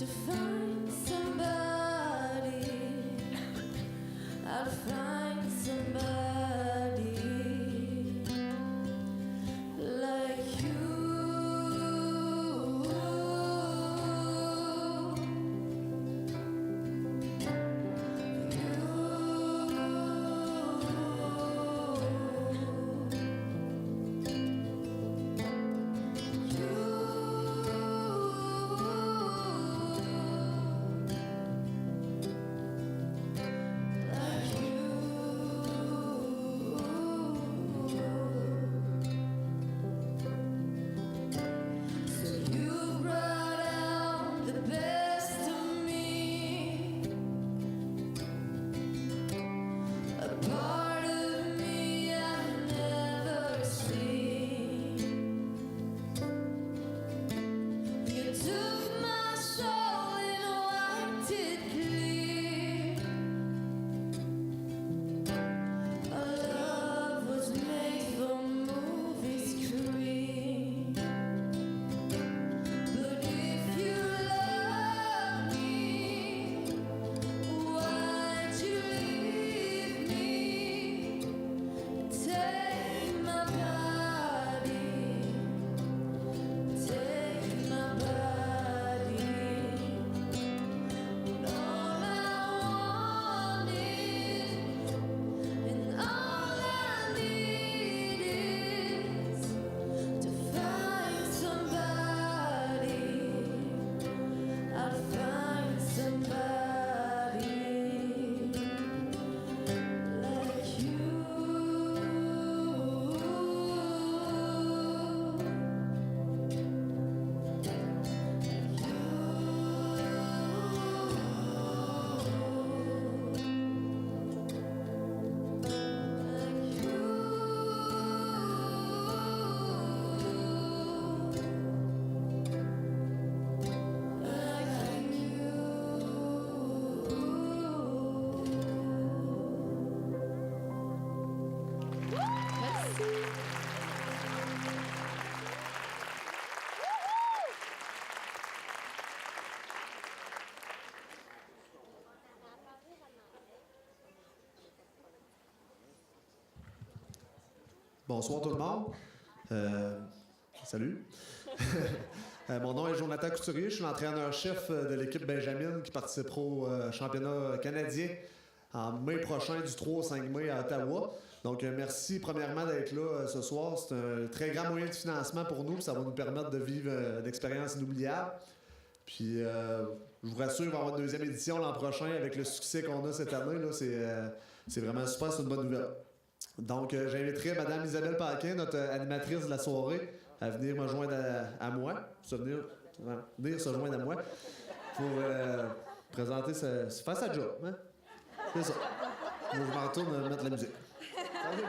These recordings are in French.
to find somebody. I'll find somebody like you. Bonsoir tout le monde. Salut. Mon nom est Jonathan Couturier. Je suis l'entraîneur-chef de l'équipe Benjamin qui participera au championnat canadien en mai prochain, du 3 au 5 mai à Ottawa. Donc, merci premièrement d'être là ce soir. C'est un très grand moyen de financement pour nous. Ça va nous permettre de vivre une expérience inoubliable. Puis, je vous rassure, il va y avoir une deuxième édition l'an prochain avec le succès qu'on a cette année. Là, c'est vraiment super, c'est une bonne nouvelle. Donc, j'inviterai Mme Isabelle Paquin, notre animatrice de la soirée, à venir me joindre à moi, venir se joindre à moi pour présenter, faire sa job. Hein? C'est ça. Je m'en retourne mettre la musique. Salut.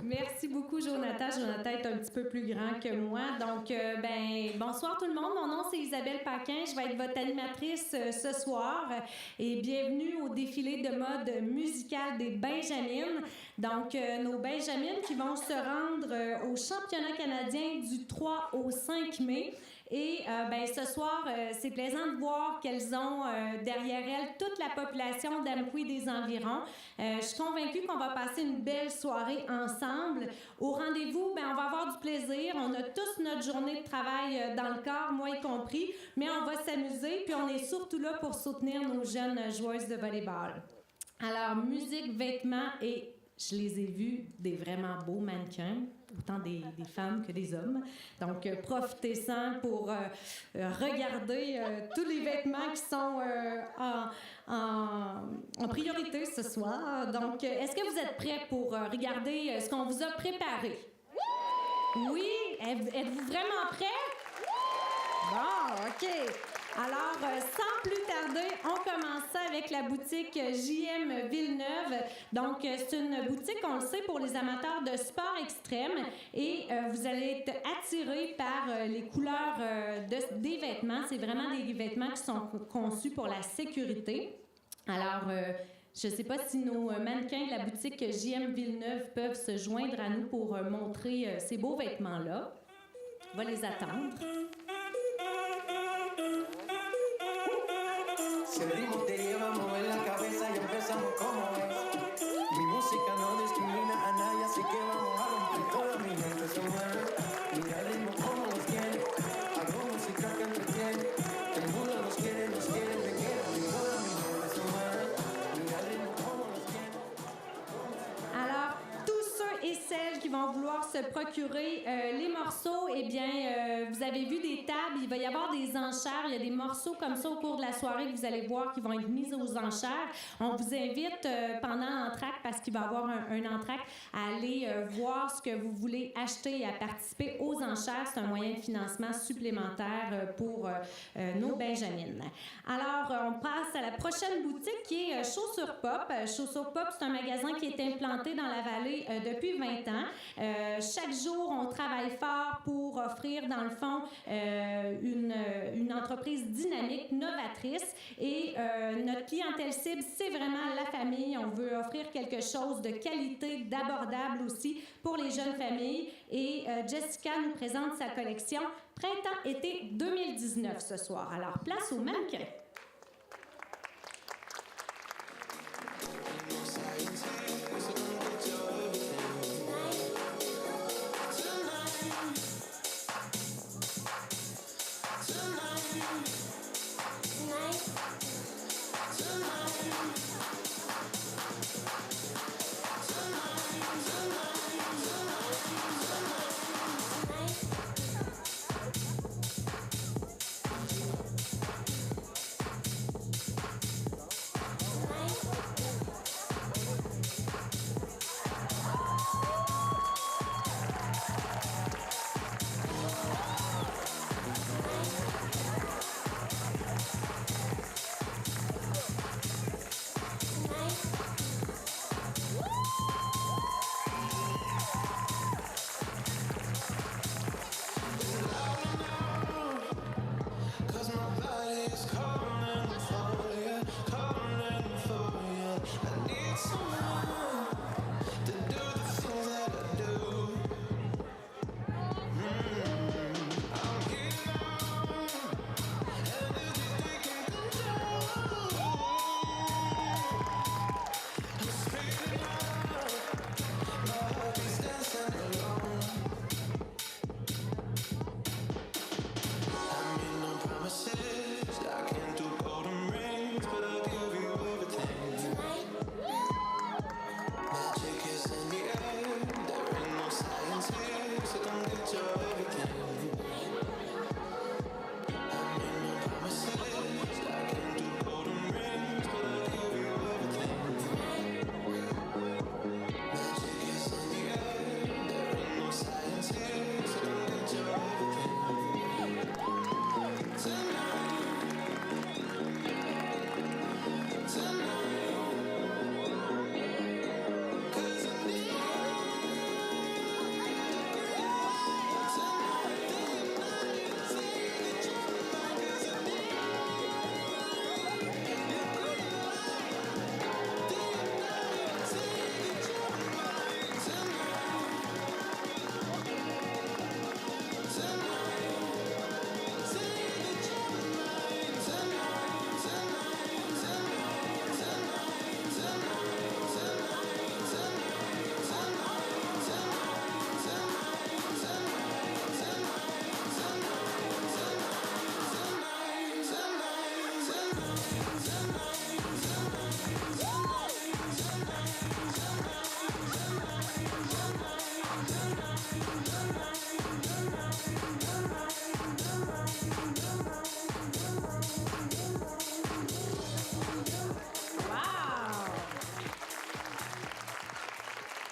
Merci beaucoup, Jonathan. Jonathan est un petit peu plus grand que moi. Donc, bonsoir tout le monde. Mon nom, c'est Isabelle Paquin. Je vais être votre animatrice ce soir. Et bienvenue au défilé de mode musical des Benjamines. Donc, nos Benjamines qui vont se rendre au championnat canadien du 3 au 5 mai. Et ce soir, c'est plaisant de voir qu'elles ont derrière elles toute la population d'Amqui des environs. Je suis convaincue qu'on va passer une belle soirée ensemble. Au rendez-vous, on va avoir du plaisir. On a tous notre journée de travail dans le corps, moi y compris, mais on va s'amuser. Puis on est surtout là pour soutenir nos jeunes joueuses de volleyball. Alors, musique, vêtements et... Je les ai vus, des vraiment beaux mannequins, autant des femmes que des hommes. Donc, profitez-en pour regarder tous les vêtements qui sont en priorité ce soir. Donc, est-ce que vous êtes prêts pour regarder ce qu'on vous a préparé? Oui? Êtes-vous vraiment prêts? Bon, OK. Alors, sans plus tarder, on commence ça avec la boutique J.M. Villeneuve. Donc, c'est une boutique, on le sait, pour les amateurs de sport extrême. Et vous allez être attirés par les couleurs des vêtements. C'est vraiment des vêtements qui sont conçus pour la sécurité. Alors, je ne sais pas si nos mannequins de la boutique J.M. Villeneuve peuvent se joindre à nous pour montrer ces beaux vêtements-là. On va les attendre. estamos como es. Mi música no discrimina a nadie, así que vamos a romper. Toda mi gente se mueve. Mira el ritmo como los tiene. Hago música que entretiene. El mundo nos quiere, me quiere. Toda mi gente se mueve. Mira el ritmo como los tiene. Alors, tous ceux et celles qui vont vouloir se procurer les morceaux, eh bien, vous avez vu des tables, il va y avoir des enchères. Il y a des morceaux comme ça au cours de la soirée que vous allez voir qui vont être mis aux enchères. On vous invite pendant l'entracte, parce qu'il va y avoir un entracte, à aller voir ce que vous voulez acheter et à participer aux enchères. C'est un moyen de financement supplémentaire pour nos Benjamines. Alors, on passe à la prochaine boutique qui est Chaussures Pop. Chaussures Pop, c'est un magasin qui est implanté dans la vallée depuis 20 ans. Chaque jour, on travaille fort pour offrir, dans le fond, une entreprise dynamique, novatrice. Et notre clientèle cible, c'est vraiment la famille. On veut offrir quelque chose de qualité, d'abordable aussi pour les jeunes familles. Et Jessica nous présente sa collection Printemps-été 2019 ce soir. Alors, place au mannequin.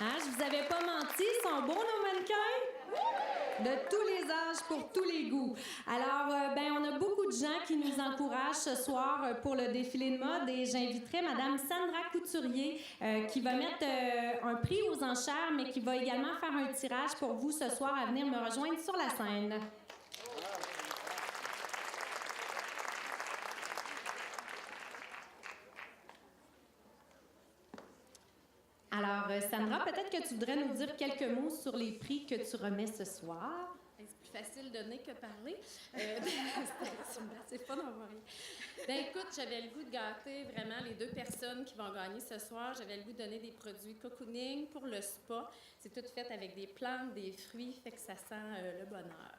Hein, je vous avais pas menti, ils sont beaux nos mannequins? De tous les âges, pour tous les goûts. Alors, on a beaucoup de gens qui nous encouragent ce soir pour le défilé de mode et j'inviterai Madame Sandra Couturier qui va mettre un prix aux enchères, mais qui va également faire un tirage pour vous ce soir à venir me rejoindre sur la scène. Alors, Sandra, peut-être que tu voudrais nous dire quelques mots sur les prix que tu remets ce soir. C'est plus facile de donner que parler. C'est pas d'avoir rien. Ben écoute, j'avais le goût de gâter vraiment les deux personnes qui vont gagner ce soir. J'avais le goût de donner des produits cocooning pour le spa. C'est tout fait avec des plantes, des fruits, fait que ça sent le bonheur.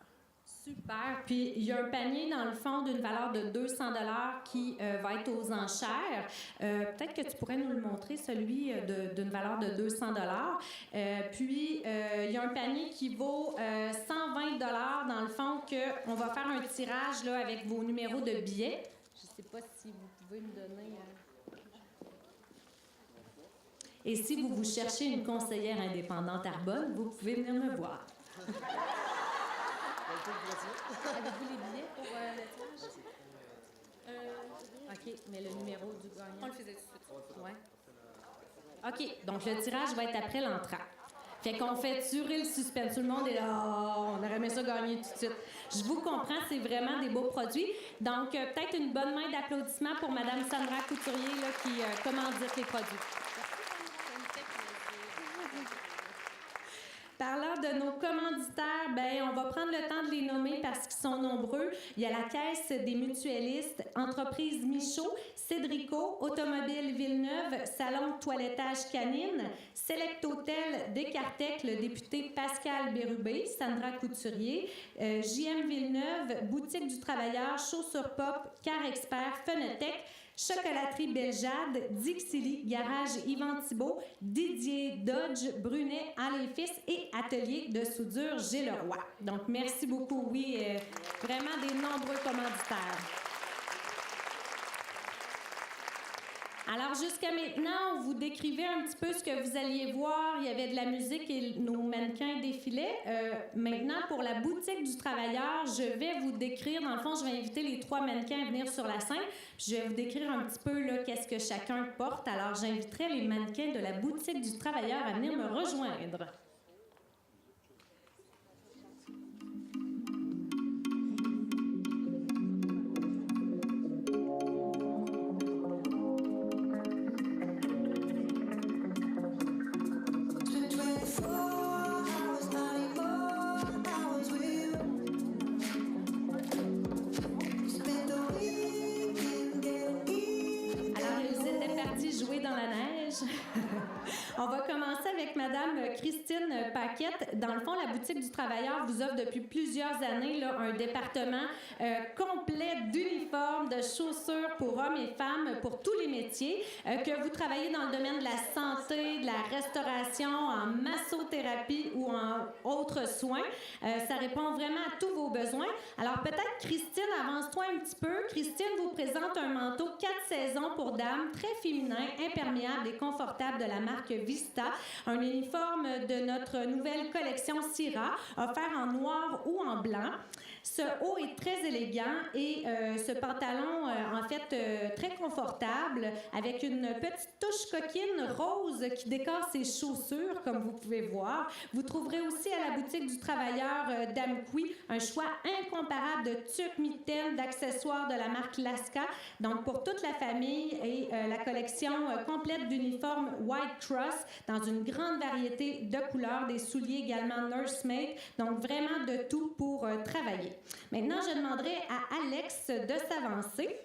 Super. Puis, il y a un panier, dans le fond, d'une valeur de 200 $ qui va être aux enchères. Peut-être que tu pourrais nous le montrer, celui d'une valeur de 200 $. Puis, il y a un panier qui vaut 120 $ dans le fond, qu'on va faire un tirage là, avec vos numéros de billets. Je ne sais pas si vous pouvez me donner... Et si vous cherchez une conseillère indépendante Arbonne, vous pouvez venir me voir. Avez-vous les billets pour le tirage? OK, mais le numéro du gagnant... On le faisait tout de suite. Ouais. OK, donc le tirage va être après l'entrée. Fait qu'on fait durer le suspense. Tout le monde est là, oh, on aurait aimé ça gagner tout de suite. Je vous comprends, c'est vraiment des beaux produits. Donc, peut-être une bonne main d'applaudissements pour Mme Sandra Couturier là, qui commandite les produits. Parlant de nos commanditaires, ben on va prendre le temps de les nommer parce qu'ils sont nombreux. Il y a la Caisse des mutuellistes, Entreprise Michaud, Cédrico, Automobile Villeneuve, Salon Toilettage Canine, Select Hôtel Descartec, le député Pascal Bérubé, Sandra Couturier, JM Villeneuve, Boutique du Travailleur, Chaussures Pop, Car Expert, Fenetec, Chocolaterie Beljade, Dixili, Garage Yvan Thibault, Didier Dodge, Brunet, Alain Fils et Atelier de soudure Gilles Leroy. Donc, merci beaucoup. Oui, vraiment des nombreux commanditaires. Alors, jusqu'à maintenant, on vous décrivait un petit peu ce que vous alliez voir. Il y avait de la musique et nos mannequins défilaient. Maintenant, pour la boutique du travailleur, je vais vous décrire. Dans le fond, je vais inviter les 3 mannequins à venir sur la scène. Puis je vais vous décrire un petit peu là, qu'est-ce que chacun porte. Alors, j'inviterai les mannequins de la boutique du travailleur à venir me rejoindre. On va commencer avec Madame Christine Paquette. Dans le fond, la boutique du travailleur vous offre depuis plusieurs années là, un département complet d'uniformes, de chaussures pour hommes et femmes, pour tous les métiers. Que vous travaillez dans le domaine de la santé, de la restauration, en massothérapie ou en autres soins. Ça répond vraiment à tous vos besoins. Alors peut-être, Christine, avance-toi un petit peu. Christine vous présente un manteau 4 saisons pour dames, très féminin, imperméable et confortable de la marque Vista, un uniforme de notre nouvelle collection Syrah, offert en noir ou en blanc. Ce haut est très élégant et ce pantalon, en fait, très confortable, avec une petite touche coquine rose qui décore ses chaussures, comme vous pouvez voir. Vous trouverez aussi à la boutique du travailleur d'Amqui un choix incomparable de tuques, mitaines, d'accessoires de la marque Laska, donc pour toute la famille, et la collection complète d'uniformes White Cross dans une grande variété de couleurs, des souliers également Nursemaid, donc vraiment de tout pour travailler. Maintenant, je demanderai à Alex de s'avancer.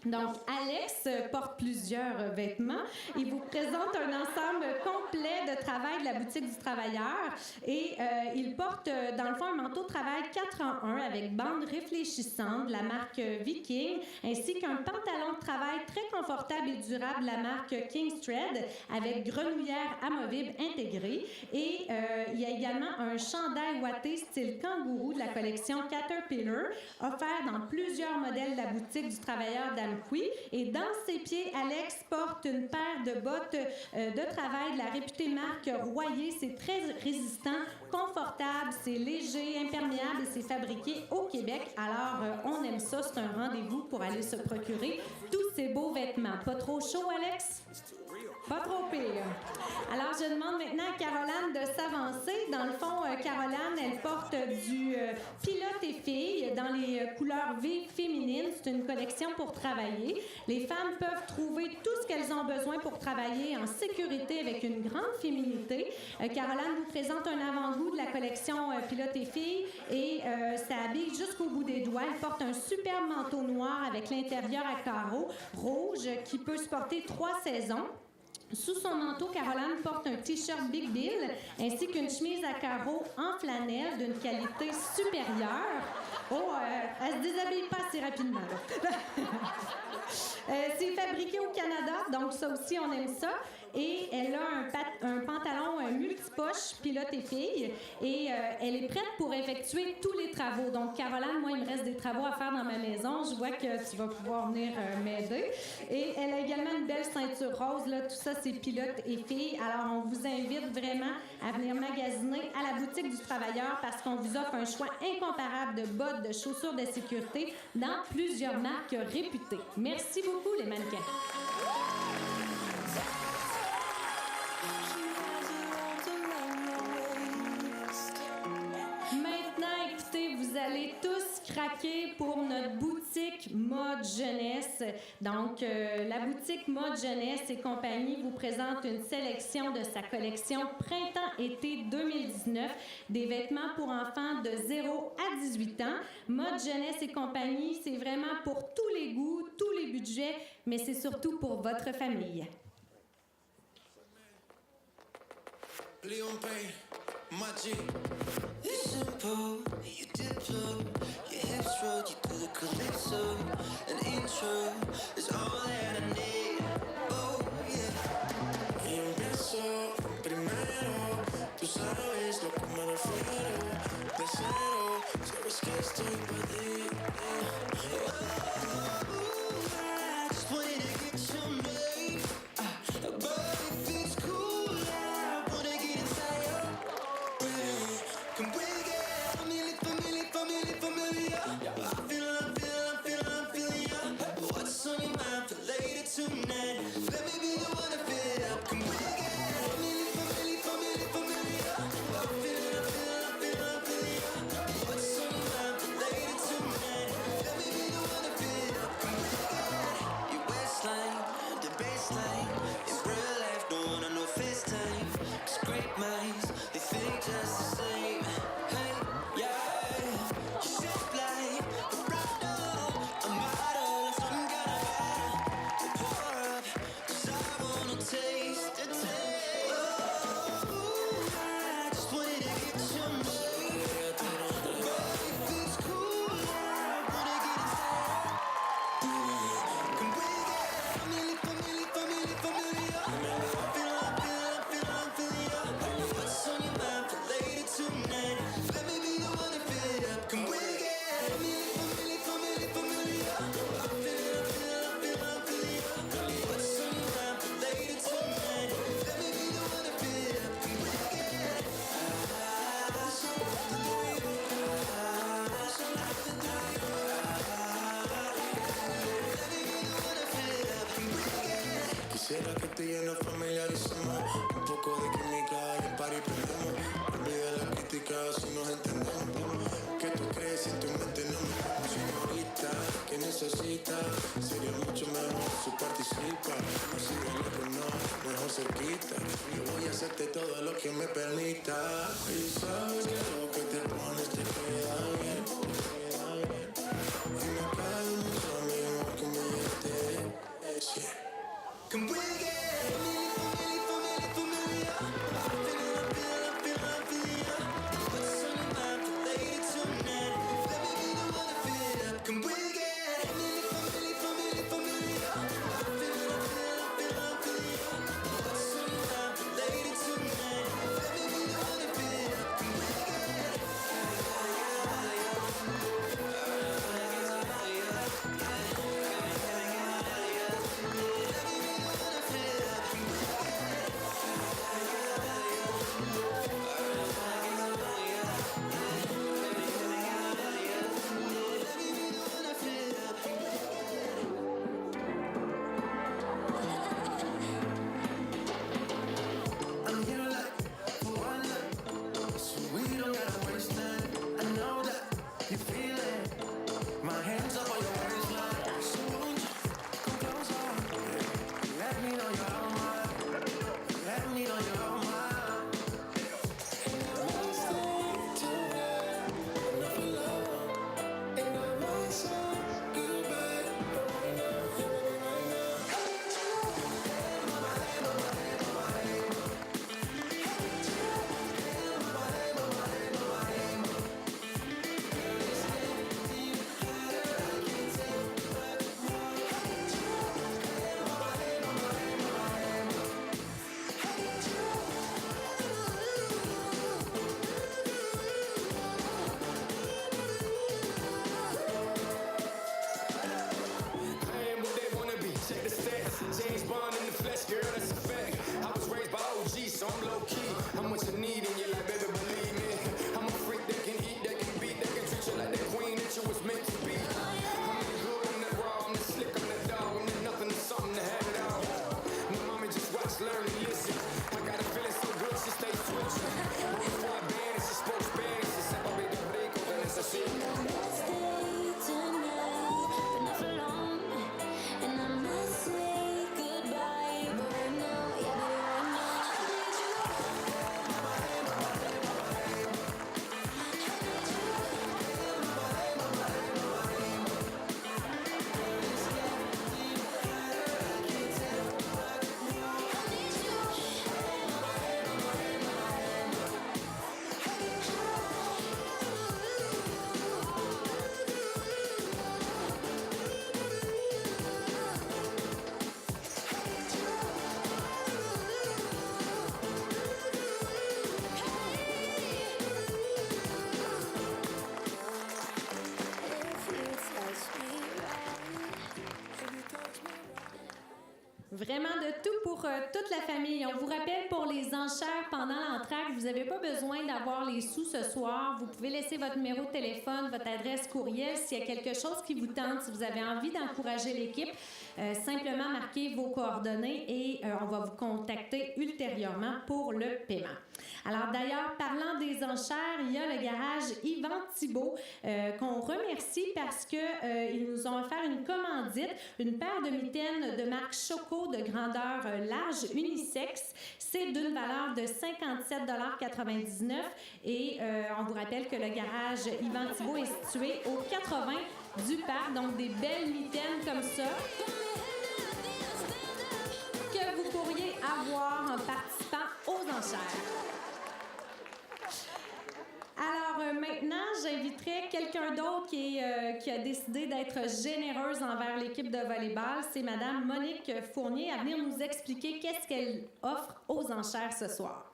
Donc, Alex porte plusieurs vêtements. Il vous présente un ensemble complet de travail de la boutique du travailleur et il porte, dans le fond, un manteau de travail 4 en 1 avec bande réfléchissante de la marque Viking, ainsi qu'un pantalon de travail très confortable et durable de la marque King's Thread avec grenouillère amovible intégrée. Et il y a également un chandail ouaté style kangourou de la collection Caterpillar, offert dans plusieurs modèles de la boutique du travailleur d'Amqui. Et dans ses pieds, Alex porte une paire de bottes de travail de la réputée marque Royer. C'est très résistant, confortable, c'est léger, imperméable et c'est fabriqué au Québec. Alors, on aime ça. C'est un rendez-vous pour aller se procurer tous ces beaux vêtements. Pas trop chaud, Alex? Pas trop pire. Alors, je demande maintenant à Caroline de s'avancer. Dans le fond, Caroline, elle porte du pilote et filles dans les couleurs vives féminines. C'est une collection pour travailler. Les femmes peuvent trouver tout ce qu'elles ont besoin pour travailler en sécurité avec une grande féminité. Caroline vous présente un avant-goût de la collection pilote et filles et ça habille jusqu'au bout des doigts. Elle porte un superbe manteau noir avec l'intérieur à carreaux rouge qui peut se porter 3 saisons. Sous son manteau, Caroline porte un T-shirt Big Bill ainsi qu'une chemise à carreaux en flanelle d'une qualité supérieure. Oh, elle se déshabille pas assez rapidement. C'est fabriqué au Canada, donc ça aussi, on aime ça. Et elle a un pantalon multipoche, pilote et fille, et elle est prête pour effectuer tous les travaux. Donc, Caroline, moi, il me reste des travaux à faire dans ma maison. Je vois que tu vas pouvoir venir m'aider. Et elle a également une belle ceinture rose. Là, tout ça, c'est pilote et fille. Alors, on vous invite vraiment à venir magasiner à la boutique du travailleur parce qu'on vous offre un choix incomparable de bottes, de chaussures de sécurité dans plusieurs marques réputées. Merci beaucoup, les mannequins. Maintenant, écoutez, vous allez tous craquer pour notre boutique Mode Jeunesse. Donc, la boutique Mode Jeunesse et compagnie vous présente une sélection de sa collection Printemps-été 2019, des vêtements pour enfants de 0 à 18 ans. Mode Jeunesse et compagnie, c'est vraiment pour tous les goûts, tous les budgets, mais c'est surtout pour votre famille. Leon Payne, Magic. It's simple, you dip low, your hips roll, you do the calypso. An intro is all that I need. Oh yeah. Y empiezo primero, tú sabes lo que me refiero. De cero, sabes que estoy para ti. I just wanted to get your name, but if it's cool, I wanna get inside your brain. Can we get familiar? I'm feeling ya. What's on your mind for later tonight? Let me be the one to fill it up. Can we get familiar? I'm feeling ya. What's on your mind for later tonight? Let me be the one to fill it up. Can we get your waistline, the baseline? In real life, don't wanna know FaceTime. 'Cause great minds, they think just the same. Hey, yeah, you shape like a bridal, a model, some kind of vibe. Pour up, 'cause I wanna taste the taste. Oh, I just wanted to get your name, but if it's cool, I wanna get inside. Can we get familiar? I'm feeling ya. What's on your mind for later tonight? Let me be the one to fill it up. Can we get familiar? I'm feeling ya. What's on your mind for later tonight? Let me be the one to fill it up. Can we get Quisiera que tú y yo nos familiaricemos. Un poco de química y en par y prendemos. Olvida la crítica si nos entendemos. ¿Qué tú crees si tu mente no me vemos? Señorita, ¿qué necesitas? Sería mucho mejor si participa. No sigue lejos, no, mejor cerquita. Yo voy a hacerte todo lo que me permita. Y sabes que lo que te pones te queda bien. Y me cae mucho mejor que me divierte. Can we get familiar? I'm feeling ya. What's on your mind for later tonight? Let me be the one to fill it up. Can we get familiar? I'm feeling ya. What's on your mind for later tonight? Let me be the one to fill it up. Can we get Vraiment de tout pour toute la famille. On vous rappelle pour les enchères pendant l'entracte, vous n'avez pas besoin d'avoir les sous ce soir. Vous pouvez laisser votre numéro de téléphone, votre adresse courriel. S'il y a quelque chose qui vous tente, si vous avez envie d'encourager l'équipe, simplement marquez vos coordonnées et on va vous contacter ultérieurement pour le paiement. Alors d'ailleurs, parlant des enchères, il y a le garage Yvan Thibault qu'on remercie parce qu'ils nous ont offert une commandite, une paire de mitaines de marque Choco de grandeur large unisexe. C'est d'une valeur de 57,99 $ et on vous rappelle que le garage Yvan Thibault est situé au 80 du parc, donc des belles mitaines comme ça que vous pourriez avoir en participant aux enchères. Alors maintenant, j'inviterai quelqu'un d'autre qui a décidé d'être généreuse envers l'équipe de volleyball. C'est Madame Monique Fournier à venir nous expliquer qu'est-ce qu'elle offre aux enchères ce soir.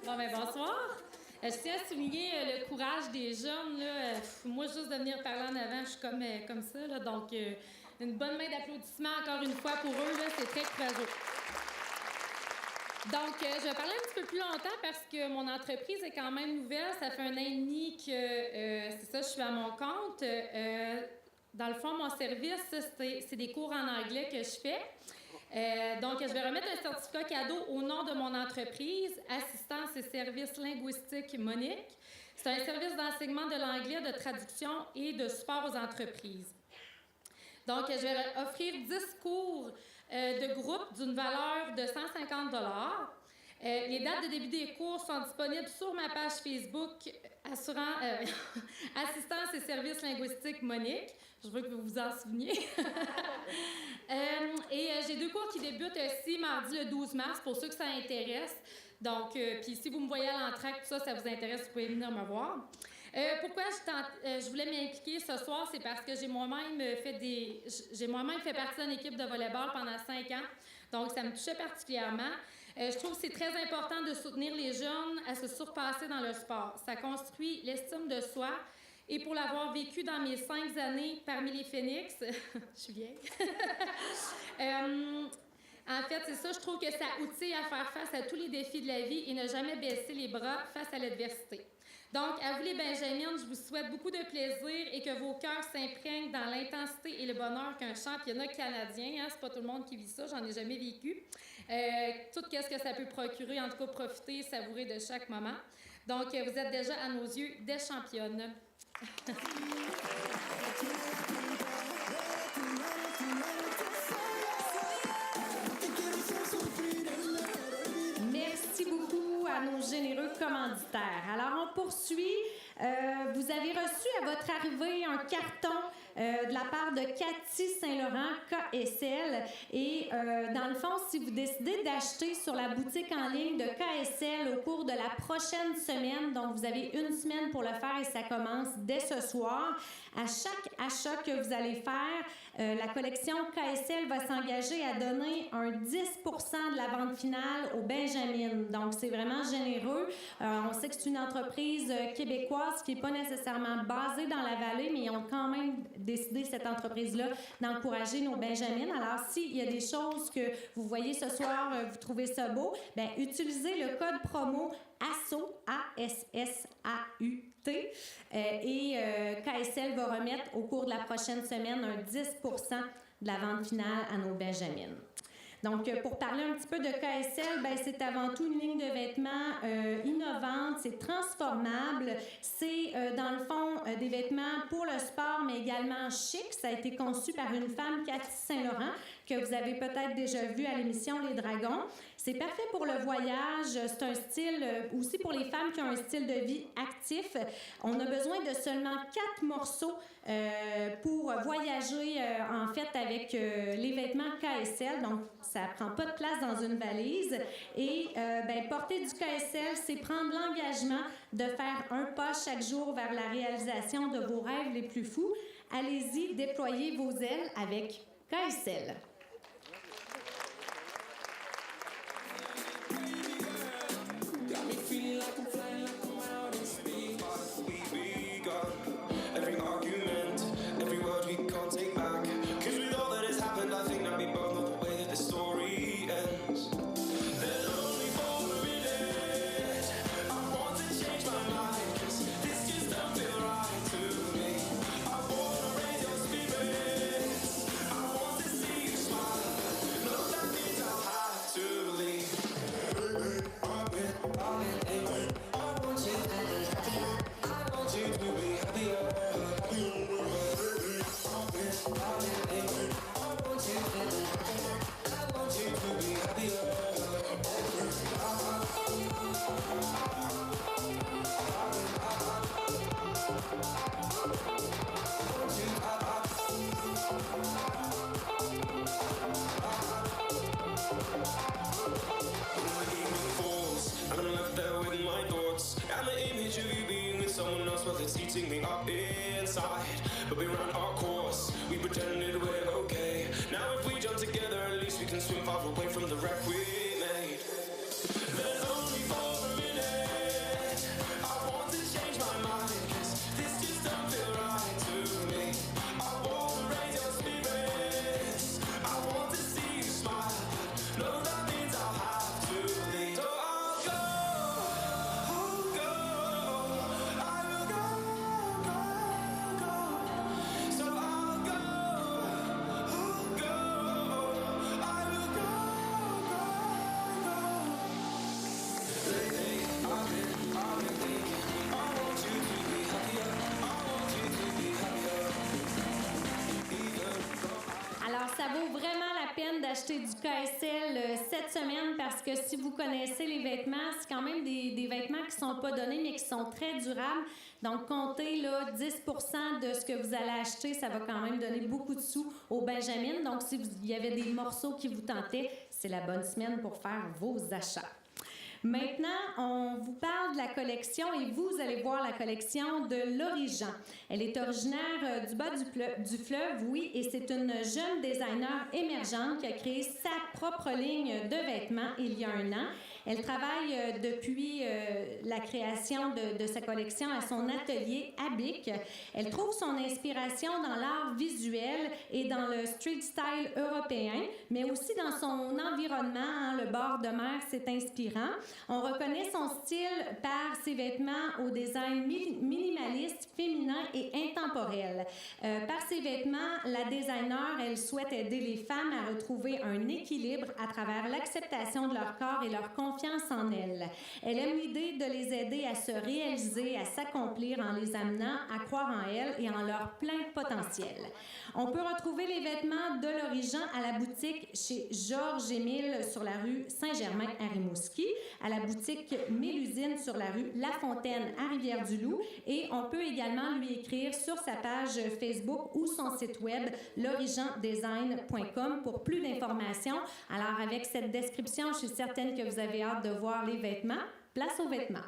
Bon, ben bonsoir. Je tiens à souligner le courage des jeunes. Là. Moi, juste de venir parler en avant, je suis comme ça. Là. Donc, une bonne main d'applaudissements encore une fois pour eux. Là. C'est très courageux. Donc, je vais parler un petit peu plus longtemps parce que mon entreprise est quand même nouvelle. Ça fait 1 an et demi que, c'est ça, je suis à mon compte. Dans le fond, mon service, c'est des cours en anglais que je fais. Donc, je vais remettre un certificat cadeau au nom de mon entreprise, Assistance et services linguistiques Monique. C'est un service d'enseignement de l'anglais, de traduction et de support aux entreprises. Donc, je vais offrir 10 cours de groupe d'une valeur de 150 $. Les dates de début des cours sont disponibles sur ma page Facebook Assistance et services linguistiques Monique. Je veux que vous vous en souveniez. Et j'ai 2 cours qui débutent aussi mardi le 12 mars pour ceux que ça intéresse. Donc, puis si vous me voyez à l'entracte, ça vous intéresse, vous pouvez venir me voir. Pourquoi je voulais m'impliquer ce soir, c'est parce que j'ai moi-même fait partie d'une équipe de volleyball pendant 5 ans. Donc, ça me touchait particulièrement. Je trouve que c'est très important de soutenir les jeunes à se surpasser dans le sport. Ça construit l'estime de soi. Et pour l'avoir vécu dans mes 5 années parmi les Phénix, je suis vieille. En fait, c'est ça, je trouve que ça outille à faire face à tous les défis de la vie et ne jamais baisser les bras face à l'adversité. Donc, à vous les Benjamines, je vous souhaite beaucoup de plaisir et que vos cœurs s'imprègnent dans l'intensité et le bonheur qu'un championnat canadien, c'est pas tout le monde qui vit ça, j'en ai jamais vécu. Tout ce que ça peut procurer, en tout cas profiter, savourer de chaque moment. Donc, vous êtes déjà à nos yeux des championnes. Merci beaucoup à nos généreux commanditaires. Alors, on poursuit. Vous avez reçu à votre arrivée un carton de la part de Cathy Saint-Laurent, KSL. Et dans le fond, si vous décidez d'acheter sur la boutique en ligne de KSL au cours de la prochaine semaine, donc vous avez 1 semaine pour le faire et ça commence dès ce soir, à chaque achat que vous allez faire, la collection KSL va s'engager à donner un 10 % de la vente finale aux Benjamines. Donc, c'est vraiment généreux. On sait que c'est une entreprise québécoise qui n'est pas nécessairement basée dans la vallée, mais ils ont quand même décidé, cette entreprise-là, d'encourager nos Benjamines. Alors, s'il y a des choses que vous voyez ce soir, vous trouvez ça beau, bien, utilisez le code promo ASSAUT, A-S-S-A-U-T, et KSL va remettre au cours de la prochaine semaine un 10 % de la vente finale à nos Benjamines. Donc, pour parler un petit peu de KSL, ben, c'est avant tout une ligne de vêtements innovante, c'est transformable, c'est dans le fond des vêtements pour le sport, mais également chic. Ça a été conçu par une femme, Cathy Saint-Laurent, que vous avez peut-être déjà vu à l'émission Les Dragons. C'est parfait pour le voyage, c'est un style aussi pour les femmes qui ont un style de vie actif. On a besoin de seulement 4 morceaux pour voyager en fait avec les vêtements KSL, donc ça prend pas de place dans une valise. Et ben, porter du KSL, c'est prendre l'engagement de faire un pas chaque jour vers la réalisation de vos rêves les plus fous. Allez-y, déployez vos ailes avec KSL. Got me feeling like I'm flying like I'm out in space. together with my thoughts. And the image of you being with someone else, well, it's eating me up inside. But we ran our course, we pretended we're okay. Now if we jump together, at least we can swim far away from the wreck we made. Then only for a minute, I want to change my mind, 'cause this just don't feel right to me. I want to raise your spirits, I want to see you smile, but no, that means I'll have to leave. So I'll go, I will go. So I'll go, I will go. Lately, I've been thinking, I want you to be happier, I want you to be happier. Alors, ça vaut vraiment la peine d'acheter du KSL cette semaine parce que si vous connaissez les vêtements, c'est quand même des vêtements qui ne sont pas donnés mais qui sont très durables. Donc, comptez là, 10% de ce que vous allez acheter, ça va quand même donner beaucoup de sous au Benjamin. Donc, si il y avait des morceaux qui vous tentaient, c'est la bonne semaine pour faire vos achats. Maintenant, on vous parle de la collection et vous allez voir la collection de Lori-Jean. Elle est originaire du bas du fleuve, oui, et c'est une jeune designer émergente qui a créé sa propre ligne de vêtements il y a 1 an. Elle travaille depuis la création de sa collection à son atelier à Bic. Elle trouve son inspiration dans l'art visuel et dans le street style européen, mais aussi dans son environnement. Hein, le bord de mer, c'est inspirant. On reconnaît son style par ses vêtements au design minimaliste, féminin et intemporel. Par ses vêtements, la designer, elle souhaite aider les femmes à retrouver un équilibre à travers l'acceptation de leur corps et leur confiance en elles. Elle aime l'idée de les aider à se réaliser, à s'accomplir en les amenant à croire en elles et en leur plein potentiel. On peut retrouver les vêtements de Lori-Jean à la boutique chez Georges-Émile sur la rue Saint-Germain à Rimouski, à la boutique Mélusine sur la rue La Fontaine à Rivière-du-Loup et on peut également lui écrire sur sa page Facebook ou son site web lorijeandesign.com pour plus d'informations. Alors avec cette description, je suis certaine que vous avez hâte de voir les vêtements. Place aux vêtements.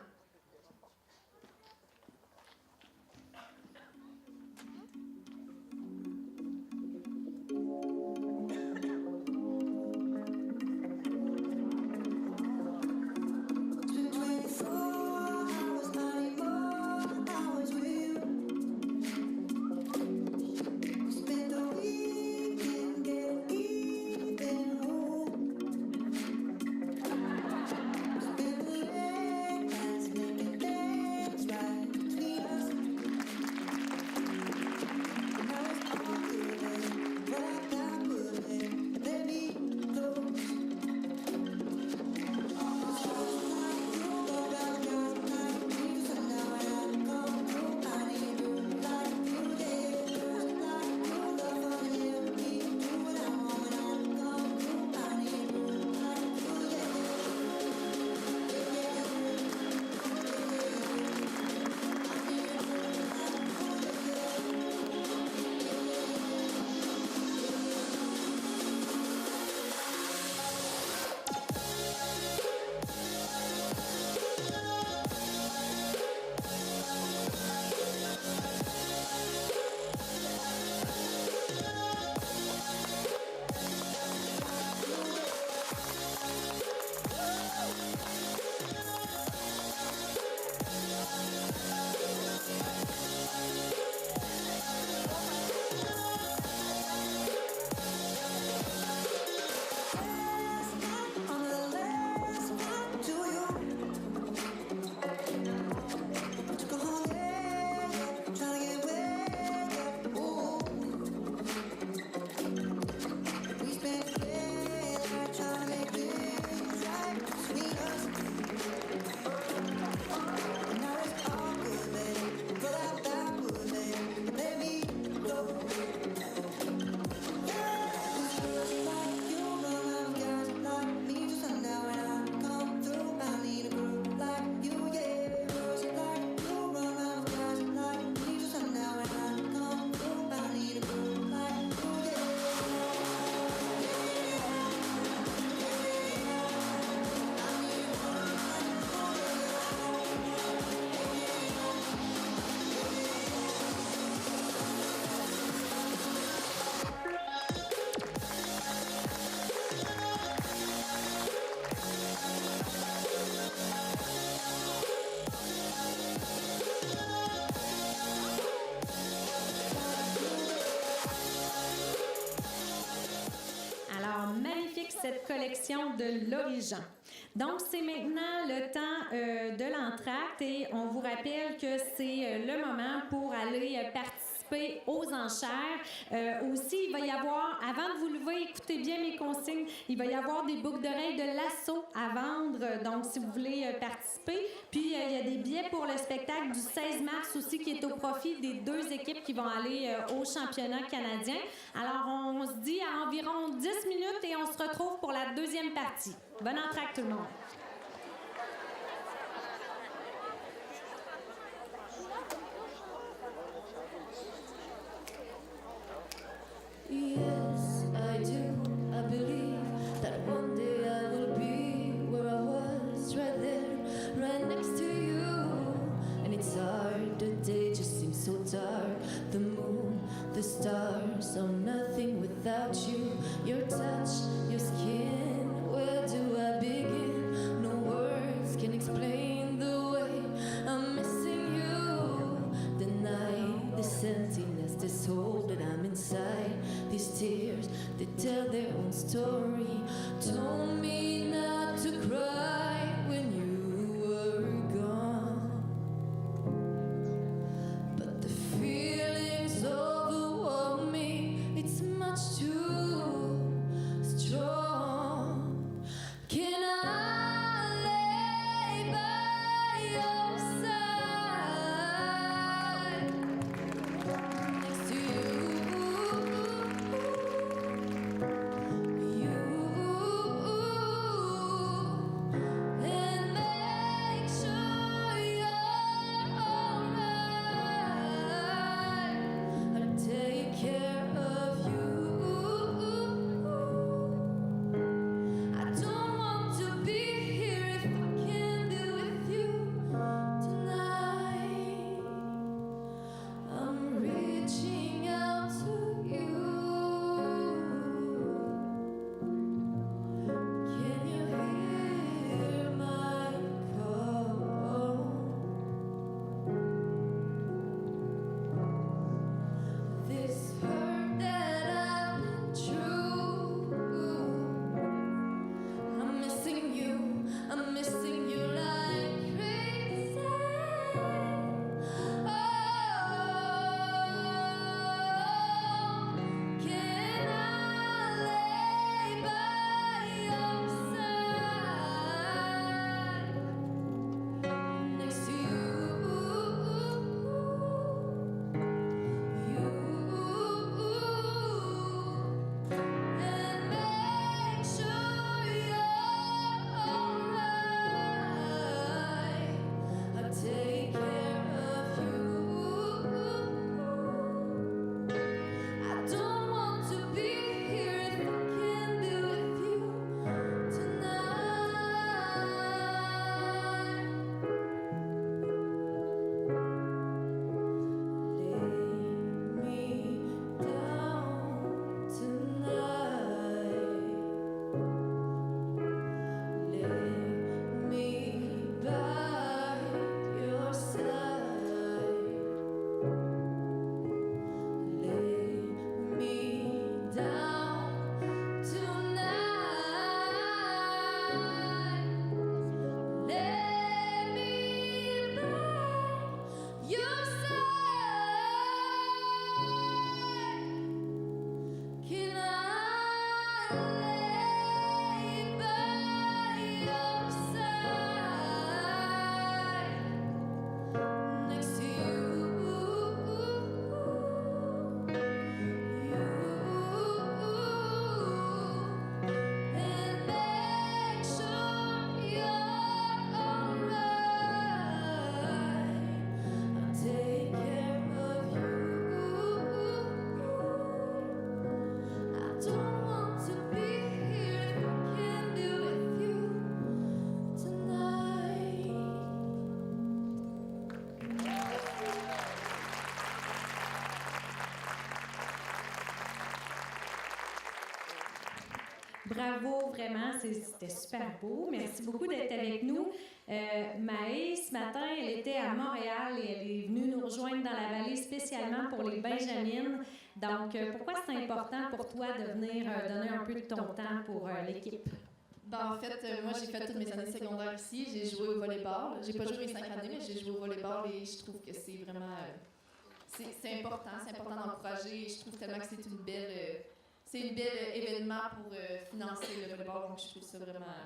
protection de l'origine. Donc, c'est maintenant le temps de l'entracte et on vous rappelle que c'est le moment pour aller participer aux enchères. Aussi, il va y avoir, avant de vous lever, écoutez bien mes consignes, il va y avoir des boucles d'oreilles de lasso à vendre, donc si vous voulez participer. Puis, il y a des billets pour le spectacle du 16 mars aussi qui est au profit des 2 équipes qui vont aller au championnat canadien. Alors, on se dit à environ 10 minutes et on se retrouve pour la deuxième partie. Bonne entracte tout le monde. Yes, I do. I believe that one day I will be where I was, right there, right next to you. And it's hard, the day just seems so dark. The moon, the stars are nothing without you. Your touch, your skin, where do I begin? No words can explain the way I'm missing you. The night, this emptiness, this hole that I'm inside. These tears, they tell their own story. Told me not to cry when you were gone. But the feelings overwhelm me. It's much too strong. Can I lay by your side next to you? And make sure you're alright. I'll take care of you. I don't want to be here if I can't be with you tonight. I'm reaching out to you. Can you hear my call? This hurt that I've been through. I'm missing you. I'm missing you like crazy. Oh, can I lay by your side next to you? And make sure you're alright. I'll take care of you. I don't want to be here if I can't be with you tonight. Lay me down tonight. Lay me by your side. Lay me down tonight. Lay me by your side. Can I lay by your side next to and make sure you're alright. I'll take care of you. I don't want to be here if I can't be with you tonight. Bravo, vraiment, c'était super beau. Merci beaucoup d'être avec nous. Maë, ce matin, elle était à Montréal et elle est venue nous rejoindre dans la vallée spécialement pour les Benjamines. Donc, pourquoi c'est important pour toi de venir donner un peu de ton temps pour l'équipe? Ben, en fait, moi, j'ai fait toutes mes années secondaires ici. J'ai joué au volleyball. J'ai pas joué les 5 années, mais j'ai joué au volleyball et je trouve que c'est vraiment... c'est important. C'est important d'encourager. Je trouve tellement que c'est une belle... c'est un bel événement pour financer le volleyball. Donc, je trouve ça vraiment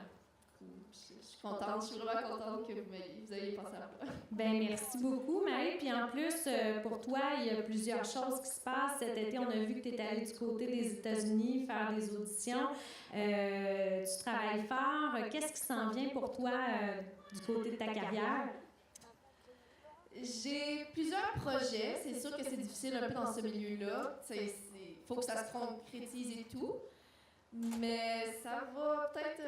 cool. Je suis contente. Je suis vraiment contente que vous ayez pensé à moi. Ben merci beaucoup, Marie. Puis en plus, pour toi, il y a plusieurs choses qui se passent. Cet été, on a vu que tu étais allée du côté des États-Unis faire des auditions. Tu travailles fort. Qu'est-ce qui s'en vient pour toi du côté de ta carrière? J'ai plusieurs projets. C'est sûr que c'est difficile un peu dans ce milieu-là. Il faut que ça se concrétise et tout. Mais ça va peut-être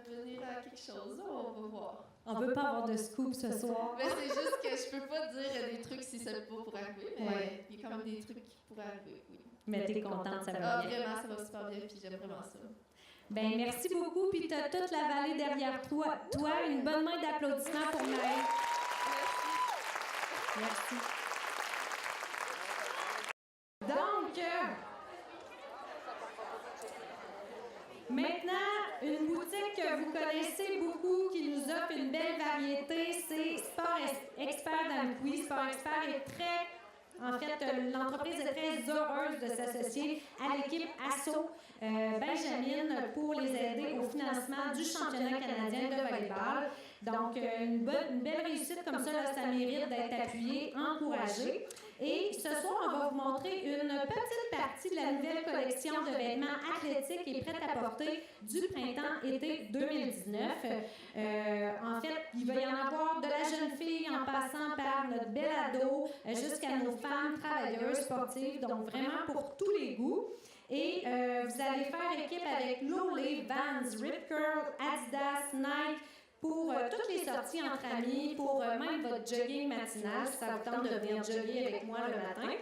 venir à quelque chose. On va voir. On ne peut pas avoir de scoop ce soir. Mais c'est juste que je peux pas dire des trucs si ça va pour arriver. Mais il y a quand même des trucs qui pourraient arriver, oui. Mais tu es contente, ça va bien. Vraiment, ça va super bien, puis j'aime vraiment ça. Ben merci beaucoup, puis tu as toute la vallée derrière toi. Toi, une bonne main d'applaudissements pour Maëlle. Merci. Donc, maintenant, une boutique que vous connaissez beaucoup, qui nous offre une belle variété, c'est Sport Expert d'Amqui. Sport Expert est très... En fait, l'entreprise est très heureuse de s'associer à l'équipe ASSO Benjamin pour les aider au financement du championnat canadien de volleyball. Donc, une belle réussite comme ça, là, ça mérite d'être appuyé, encouragé. Et ce soir, on va vous montrer une petite partie de la nouvelle collection de vêtements athlétiques et prêts à porter du printemps-été 2019. En fait, il va y en avoir de la jeune fille en passant par notre bel ado jusqu'à nos femmes travailleuses sportives, donc vraiment pour tous les goûts. Et vous allez faire équipe avec Lolé, Vans, Rip Curl, Adidas, Nike, pour toutes les sorties entre amis, pour même votre jogging matinal, si ça vous tente de venir jogger avec moi le matin.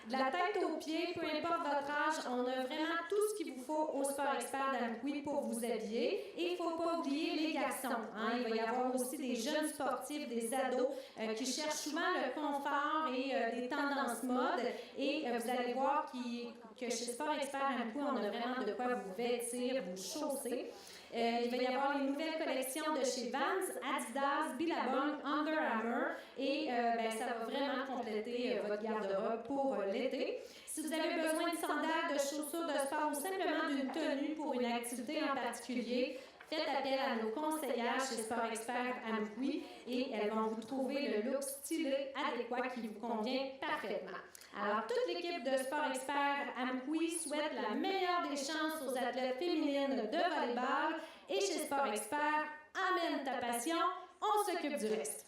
De la tête aux pieds, peu importe votre âge, on a vraiment tout ce qu'il vous faut au Sport Expert d'Amqui pour vous habiller. Et il ne faut pas oublier les garçons. Hein. Il va y avoir aussi des jeunes sportifs, des ados qui cherchent souvent le confort et des tendances mode. Et vous allez voir que chez Sport Expert d'Amqui, on a vraiment de quoi vous vêtir, vous chausser. Il va y avoir les nouvelles collections de chez Vans, Adidas, Billabong, Under Armour et ça va vraiment compléter votre garde-robe pour l'été. Si vous avez besoin de sandales, de chaussures de sport ou simplement d'une tenue pour une activité en particulier, faites appel à nos conseillères chez Sport Expert Amqui et elles vont vous trouver le look stylé adéquat qui vous convient parfaitement. Alors, toute l'équipe de Sport Expert Amqui souhaite la meilleure des chances aux athlètes féminines de volleyball et chez Sport Expert, amène ta passion, on s'occupe du reste.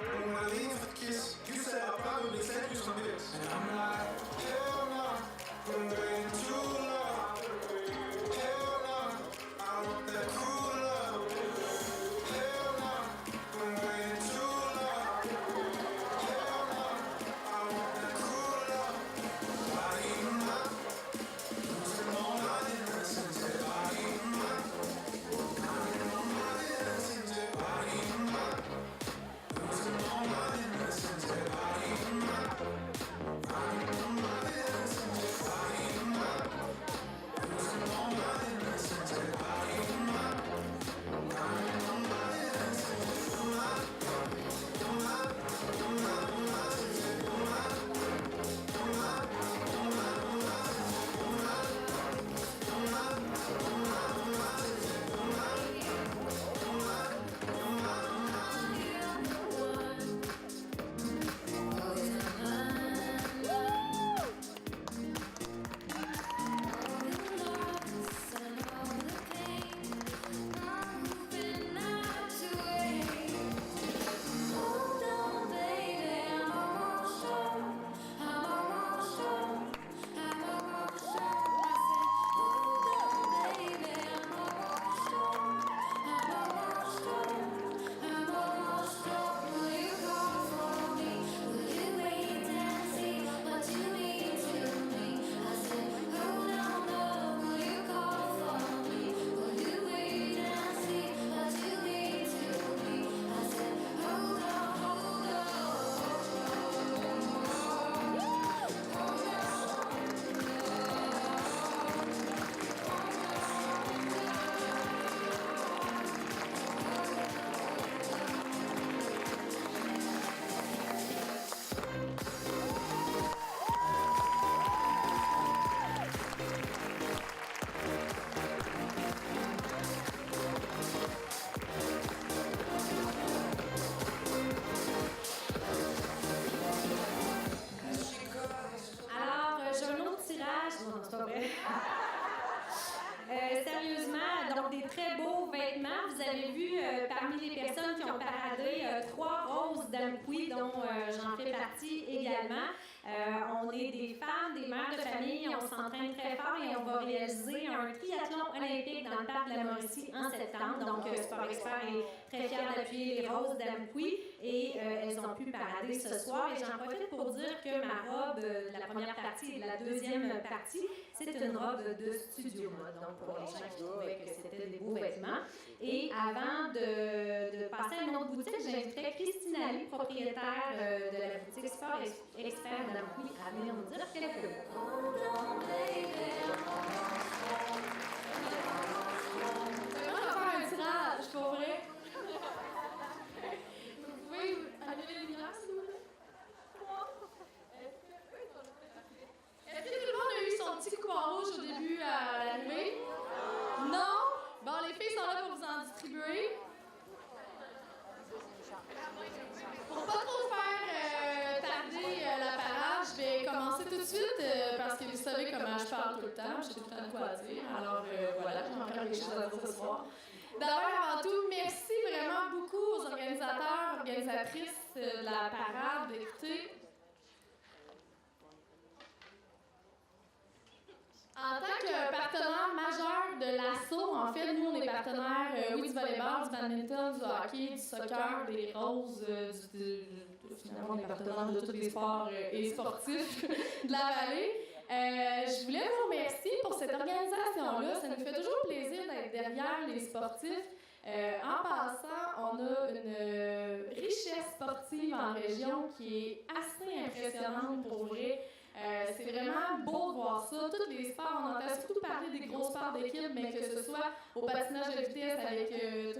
And when I leave with a kiss, you said I'll probably take you some pics. And I'm like, hell no, been waiting too long. Hell no, I want that cool love. Hell no, been waiting too long. Hell no, I want that cool love. Body in my, losing all my innocence. Body in my, losing all my innocence. Body in my, losing all my innocence. Body in my, losing all my innocence. Body in my, losing all my innocence. Body in my, losing all my Alors, j'ai un autre tirage. Non, c'est pas vrai. Sérieusement, donc des très beaux vêtements. Vous avez vu parmi les personnes qui ont paradé 3 roses d'Amqui, dont j'en fais partie également. On est des femmes, des mères de famille, on s'entraîne très fort et on va réaliser un triathlon olympique dans le parc de la Mauricie en septembre. Donc, Sport Expert est très fier d'appuyer les roses d'Amqui et elles ont pu parader ce soir. Et j'en profite pour dire que ma robe de la première partie et de la deuxième partie, c'est une robe de studio mode. Donc, pour les gens qui trouvaient que c'était des beaux vêtements. Et avant de passer à une autre boutique, j'inviterai Christine Ali, propriétaire de la boutique Sport Expert d'Amqui, à venir nous dire quelques mots. On va faire un tirage, pour vrai. Vous pouvez allumer les lumières, s'il vous plaît? Est-ce que tout le monde a eu son petit coupon rouge au début à l'arrivée? Non? Bon, les filles sont là pour vous en distribuer. Pour pas trop faire tarder la parade, je vais commencer tout de suite parce que vous savez comment je parle tout le temps. J'ai tout le temps de quoi dire. Alors voilà, j'ai encore quelque chose à dire ce soir. D'abord, avant tout, merci vraiment beaucoup aux organisateurs, organisatrices de la parade. Écoutez, en tant que partenaire majeur de l'ASSO, en fait, nous, on est partenaire, oui, du volleyball, du badminton, du hockey, du soccer, des roses, finalement, on est partenaire de tous les sports et sportifs de la vallée. Je voulais vous remercier pour cette organisation-là. Ça nous fait toujours plaisir d'être derrière les sportifs. En passant, on a une richesse sportive en région qui est assez impressionnante pour vrai. C'est vraiment beau de voir ça. Tous les sports, on entend surtout parler des gros sports d'équipe, mais que ce soit au patinage de vitesse avec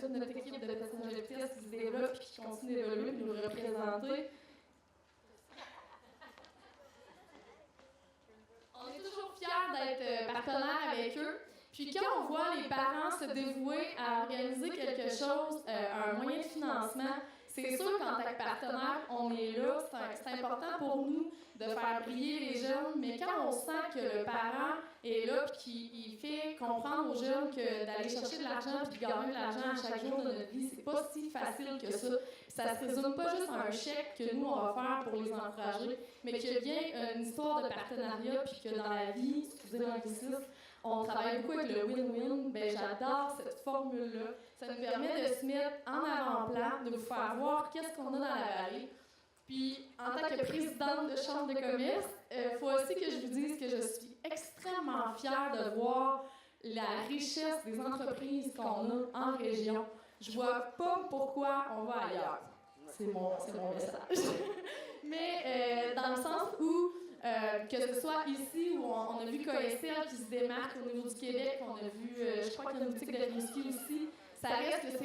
toute notre équipe de patinage de vitesse qui se développe et qui continue d'évoluer et de nous représenter. On est toujours fiers d'être partenaires avec eux. Puis quand on voit les parents se dévouer à organiser quelque chose, un moyen de financement, c'est sûr qu'en tant que partenaire, on est là. C'est important pour nous de faire briller les jeunes, mais quand on sent que le parent est là et qu'il fait comprendre aux jeunes que d'aller chercher de l'argent puis de gagner de l'argent à chaque jour de notre vie, c'est pas si facile que ça. ça se résume pas juste à un chèque que nous, on va faire pour les encourager, mais qu'il y a bien une histoire de partenariat, puis que dans la vie, excusez l'anglicisme, on travaille beaucoup avec le win-win. Ben, j'adore cette formule-là. Ça nous permet de se mettre en avant-plan, de vous faire voir qu'est-ce qu'on a dans la vallée. Puis, en tant que présidente de chambre de commerce, il faut aussi que je vous dise que je suis extrêmement fière de voir la richesse des entreprises qu'on a en région. Je vois pas pourquoi on va ailleurs. C'est mon message. Mais dans le sens où, que ce soit ici, où on a vu KSL qui se démarque au niveau du Québec, on a vu, je crois qu'il y a une boutique de Rimouski aussi, ça reste que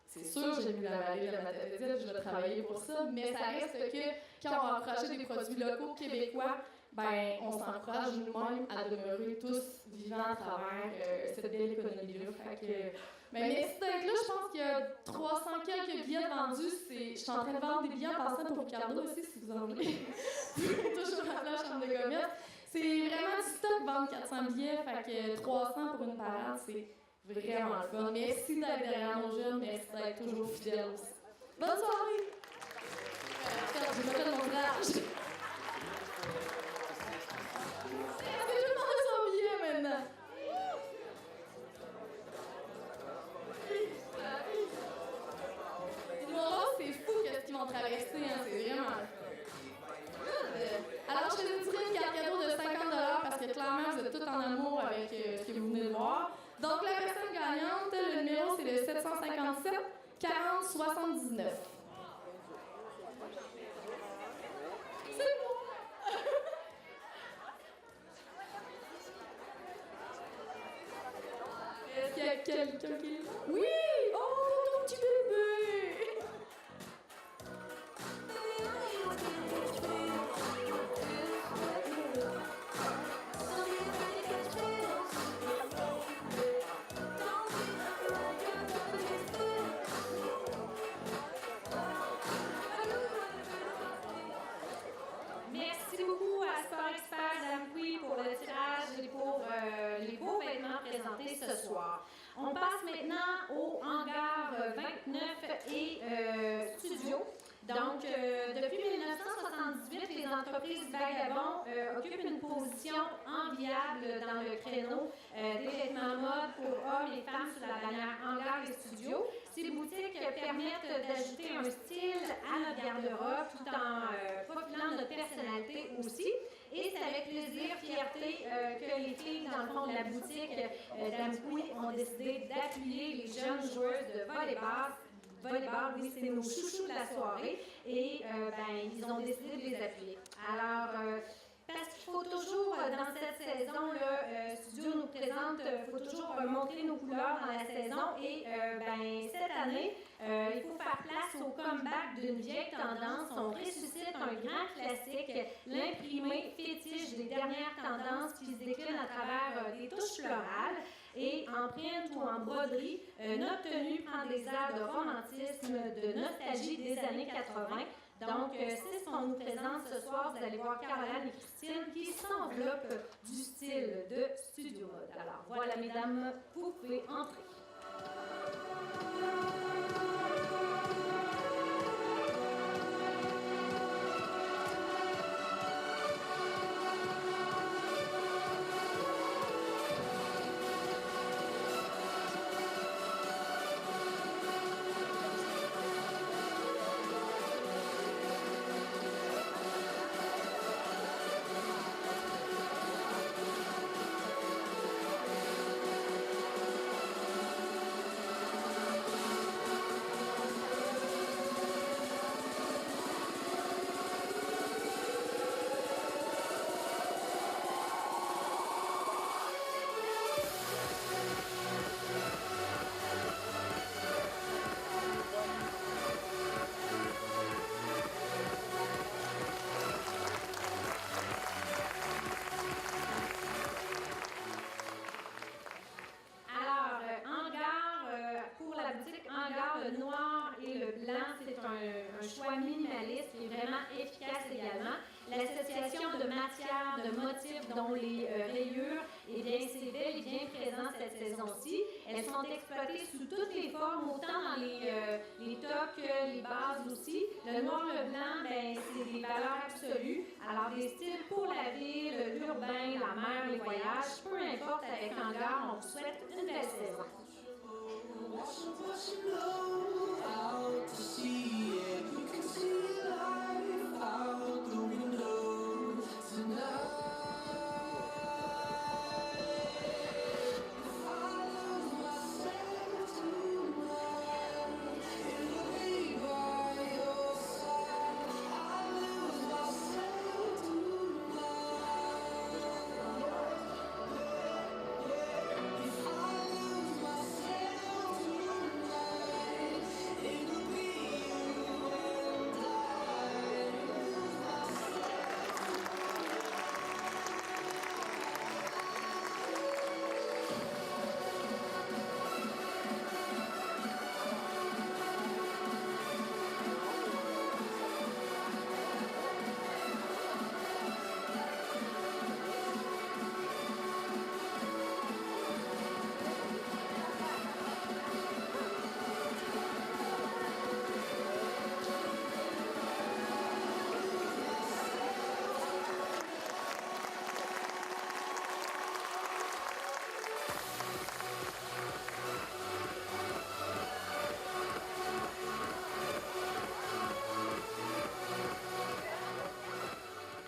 c'est sûr, j'ai mis la vallée de la matérielle, je vais travailler pour ça, mais ça reste que quand on va encourager des produits locaux québécois, ben, on s'encourage nous-mêmes à demeurer tous vivants à travers cette belle économie-là. Ben, merci d'être là. Je pense qu'il y a 300 quelques billets vendus. Je suis en train de vendre des billets en passant pour Ricardo aussi, si vous en voulez. Toujours à la chambre de commerce. C'est vraiment du stock, vendre 400 billets. Fait que 300 pour une parade, c'est vraiment le fun. Merci d'être derrière nos jeunes. Merci d'être toujours fidèles aussi. Bonne soirée! Je me donne mon courage. Maintenant. Les Noirs, c'est fou qu'est-ce qu'ils vont traverser, hein, c'est vraiment alors, je te dirais une carte cadeau de 50 $ parce que clairement, vous êtes tous en amour avec ce que vous venez de voir. Donc, la personne gagnante, le numéro, c'est le 757 40 79. C'est moi! Est-ce qu'il y a quelqu'un qui est là? Oui! Oh, ton petit bébé! Merci beaucoup à Sport Expert d'Amqui pour le tirage et pour les beaux vêtements présentés ce soir. On passe maintenant au hangar 29 et studio. Donc, depuis 1978, les entreprises Vagabond occupent une position enviable dans le créneau des vêtements mode pour hommes et femmes sous la bannière hangar et studio. Ces boutiques permettent d'ajouter un style à notre garde-robe tout en profilant notre personnalité aussi. Et c'est avec plaisir, fierté que les filles, dans le fond de la boutique d'Amqui, ont décidé d'appuyer les jeunes joueuses de volleyball. Volleyball, oui, c'est nos chouchous de la soirée. Et ils ont décidé de les appuyer. Alors, parce qu'il faut toujours, dans cette saison, le studio nous présente, il faut toujours montrer nos couleurs dans la saison. Et cette année, il faut faire place au comeback d'une vieille tendance. On ressuscite un grand classique, l'imprimé fétiche des dernières tendances qui se décline à travers des touches florales. Et en print ou en broderie, notre tenue prend des airs de romantisme, de nostalgie des années 80. Donc, c'est ce qu'on nous présente ce soir. Vous allez voir Caroline et Christine qui s'enveloppent du style de Studio Mode. Alors, voilà, mesdames, vous pouvez entrer. Le noir et le blanc, c'est un choix minimaliste qui est vraiment efficace également. L'association de matières, de motifs, dont les rayures, eh bien, c'est bel est bien présent cette saison-ci. Elles sont exploitées sous toutes les formes, autant dans les tocs que les bases aussi. Le noir, le blanc, ben, c'est des valeurs absolues. Alors, des styles pour la ville, l'urbain, la mer, les voyages, peu importe, avec Hangar, on vous souhaite une belle saison. Out to sea, and you can see life out the window tonight. If I lose myself tonight, it'll be by your side. I lose myself tonight. If I lose myself tonight, it'll be you and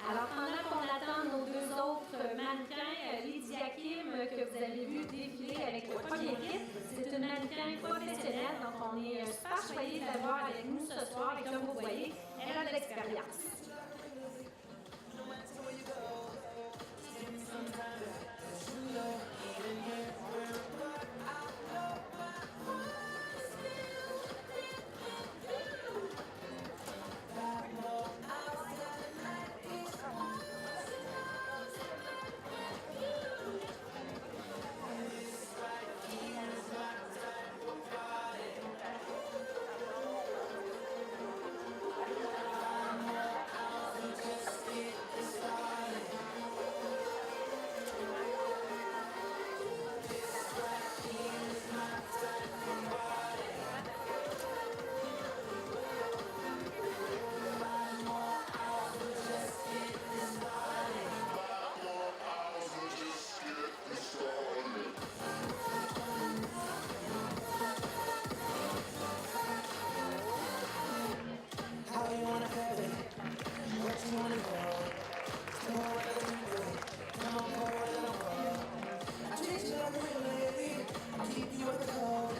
Alors, pendant qu'on attend nos deux autres mannequins, Lydia Kim, que vous avez vu défiler avec le premier kit, c'est une mannequin professionnelle, donc on est super choyés de l'avoir avec nous ce soir. Et comme vous voyez, elle a de l'expérience. how you wanna have it, what you wanna go. Come on, let me do it. Come on, go, let me go. I treat you like a real lady. I'll keep you at the code.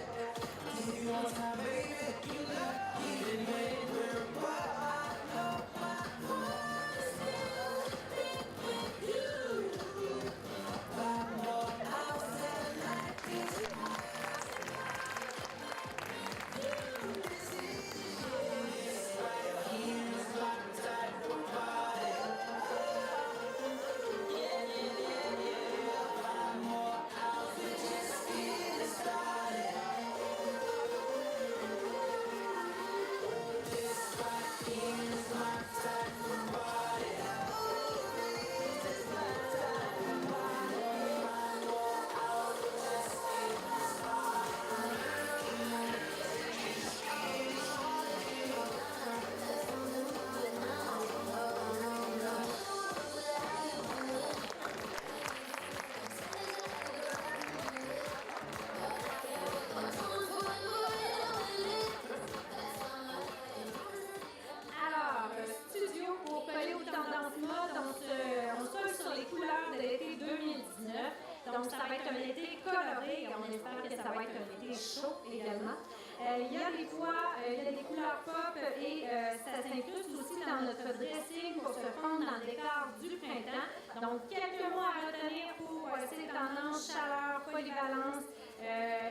I'll give you all the time, baby. You love even when we're apart. I know my heart is still beat with you. 5 more hours and the night is Alors, studio pour coller aux tendances mode, on se sur les couleurs de l'été 2019. Donc, ça va être un été coloré et on espère que ça va être un été chaud également. Il y a des fois, il y a des couleurs pop et ça s'incruste aussi dans notre dressing pour se fondre dans le décor du printemps. Donc, quelques mots à retenir pour ces tendances, chaleur, polyvalence,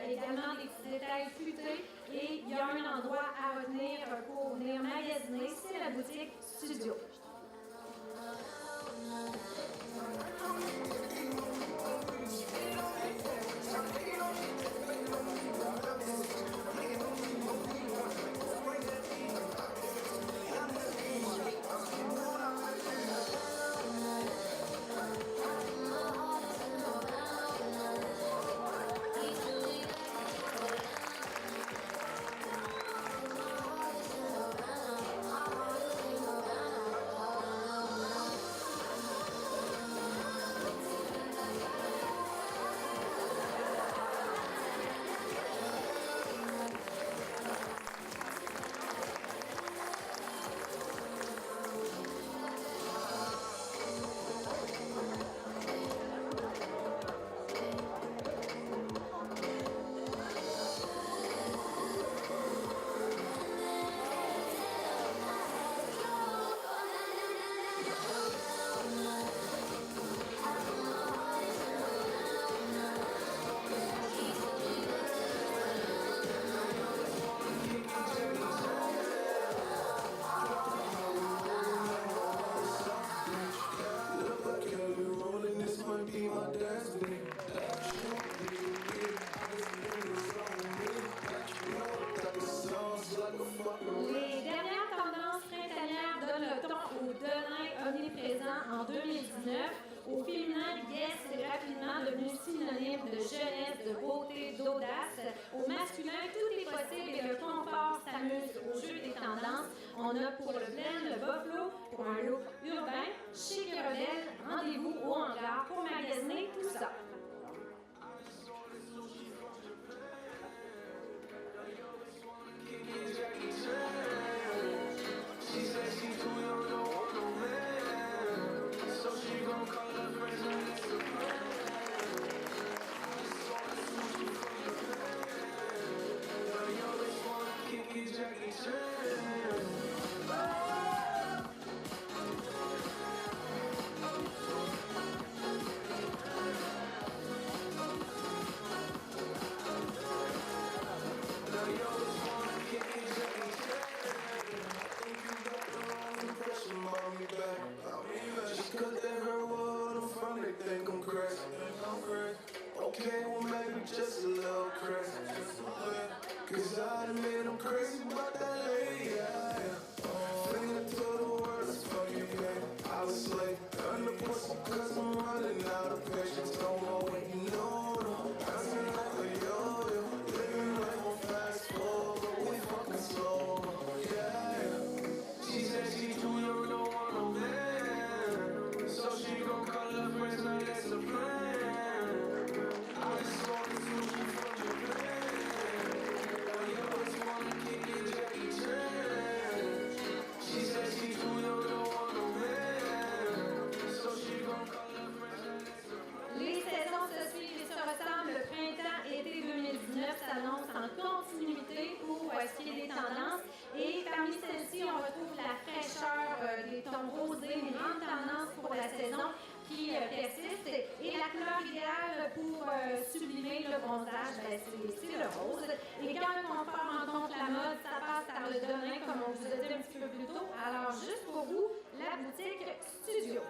également des petits détails futés. Et il y a un endroit à retenir pour venir magasiner, c'est la boutique Studio. c'est rapidement devenu synonyme de jeunesse, de beauté, d'audace. Au masculin, tout est possible et le confort s'amuse au jeu des tendances. On a pour le blend, le buffalo, pour un look urbain, chic et rebelle. Rendez-vous au hangar pour magasiner tout ça. Okay, well maybe just a little crazy. Cause I admit I'm crazy about that lady, yeah. Finger to the world, it's fucking pain. I was late, earn the pussy cause I'm running out of patience. No more waiting, no. Dancing like a yo-yo, living life on fast forward, but we fucking slow, yeah. She said she too young, don't want no man. So she gon' call her friends, now that's the plan. Les saisons se suivent et se ressemblent. Le printemps-été 2019 s'annonce en continuité pour ce qui est des tendances. Et parmi celles-ci, on retrouve la fraîcheur des tons rosés, une grande tendance pour la saison qui persiste. Et la couleur idéale pour sublimer le bronzage, ben, c'est le rose. Et quand le confort rencontre la mode, ça passe par le domaine, comme on vous a dit un petit peu plus tôt. Alors, juste pour vous, la boutique Studio.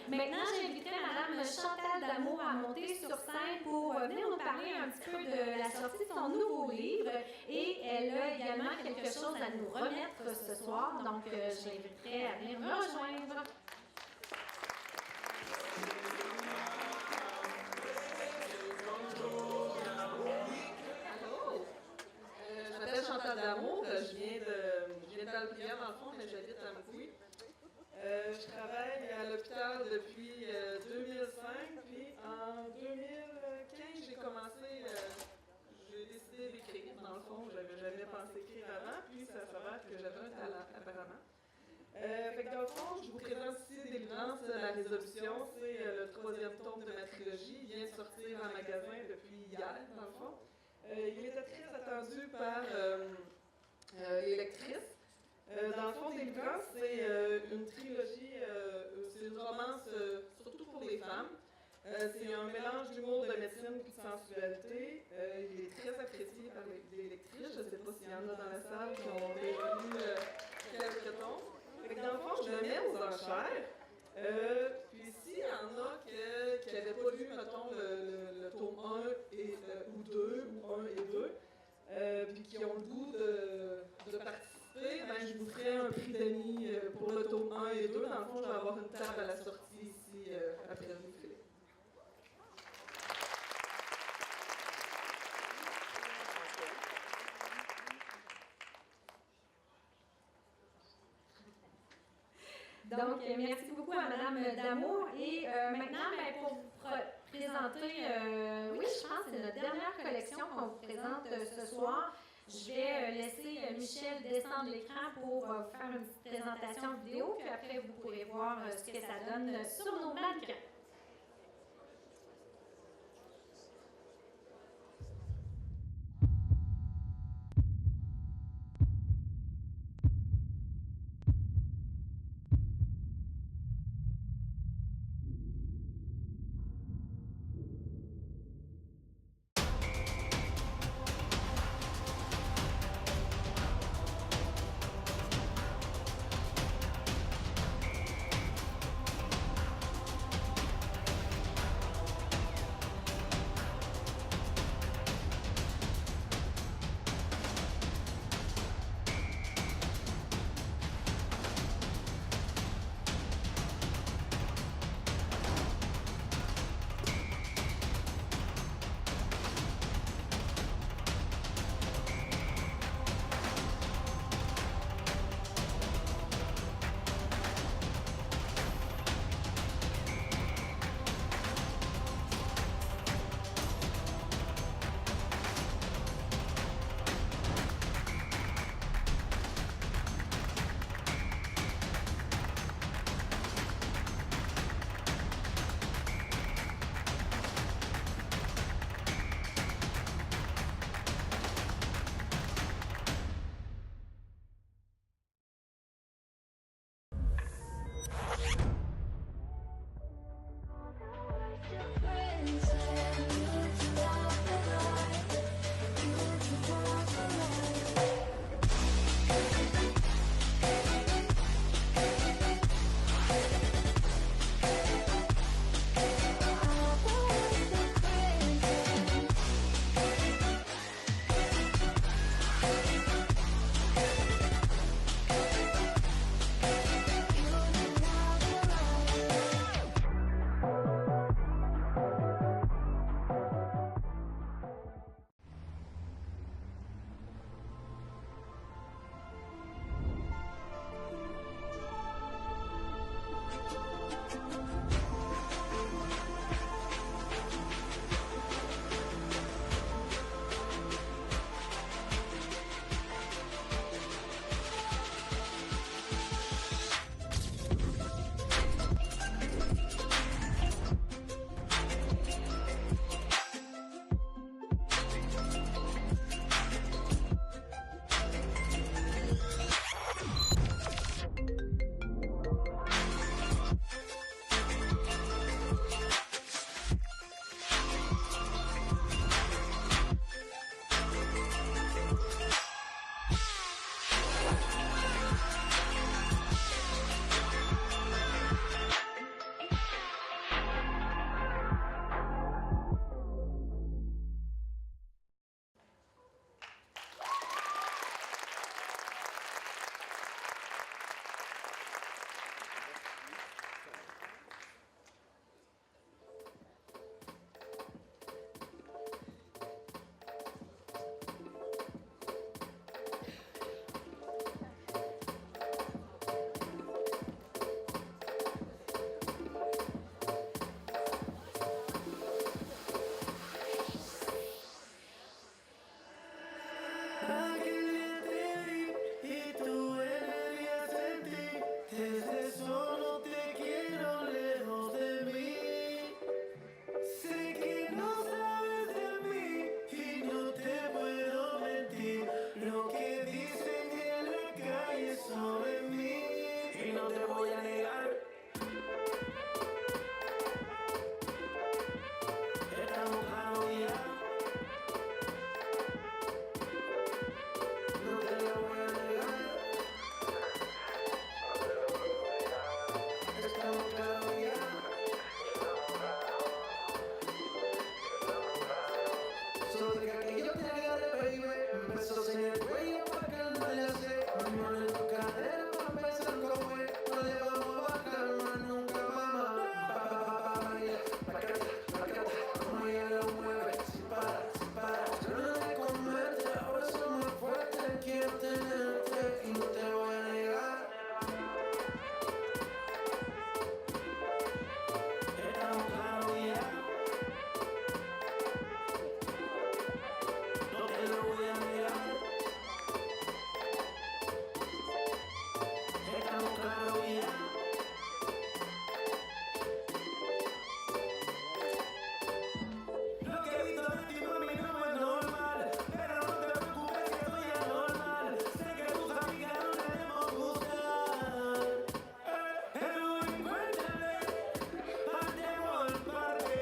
Maintenant, j'inviterai Madame Chantal Damour à monter sur scène pour venir nous parler un petit peu de la sortie de son nouveau livre. Et elle a également quelque chose à nous remettre ce soir. Donc, je l'inviterai à venir me rejoindre. Je m'appelle Chantal Damour, je viens de l'Alprière dans le fond, mais je depuis 2005, puis en 2015, j'ai commencé, j'ai décidé d'écrire, dans le fond, j'avais jamais pensé écrire avant, puis ça s'avère que j'avais un talent, apparemment. Fait que dans le fond, je vous présente ici Délivrance, la résolution, c'est le 3e tome de ma trilogie, il vient de sortir en magasin depuis hier, dans le fond. Il était très attendu par les lectrices. Dans le fond, Délivrance, c'est une trilogie, c'est une romance surtout pour les femmes. C'est un mélange d'humour, de médecine et de sensualité. Il est très apprécié par les lectrices. Je ne sais pas s'il y en a dans la salle qui ont déjà lu quelques tomes. Fait que dans le fond, je le mets aux enchères. Puis s'il y en a qui n'avaient pas lu, mettons, le tome 1 ou 2, ou 1 et 2, puis qui ont le goût de participer, ben, je vous ferai un prix d'amis pour le tome 1 et 2. Dans le fond, je vais avoir une table à la sortie ici après le défilé. Donc, merci beaucoup à Madame Damour. Et maintenant, ben, pour vous présenter, oui, je pense que c'est notre dernière collection qu'on vous présente ce soir. Je vais laisser Michel descendre l'écran pour vous faire une petite présentation vidéo, puis après, vous pourrez voir ce que ça donne sur nos mannequins. Estamos claros ya. Solo deja que yo te agarre, baby. Besos en el cuello pa' calmar la sed. Mi mano en tu cadera pa' empezar como es. No le vamos a bajar más nunca, mamá. Baila, bacata, como ella lo mueve. Sin parar, yo no le comerte. Ahora soy más fuerte, quiero tenerte y no te voy a negar. Estamos claros ya. No te lo voy a negar. Estamos claros ya. Lo que he visto de ti, mami, no es normal. Pero no te preocupes que estoy anormal. Sé que tus amigas no debemos gustar. Pero encuéntrale, andemos al parque.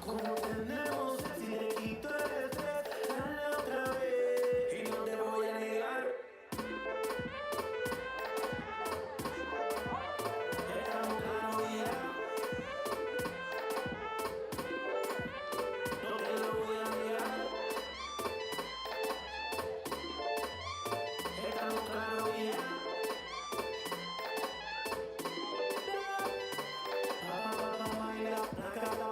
Como tenemos si te quito el estrés, dale otra vez. Y no te voy a negar. Estamos claros ya. No te lo voy a negar. Estamos claros ya. Baila, placata,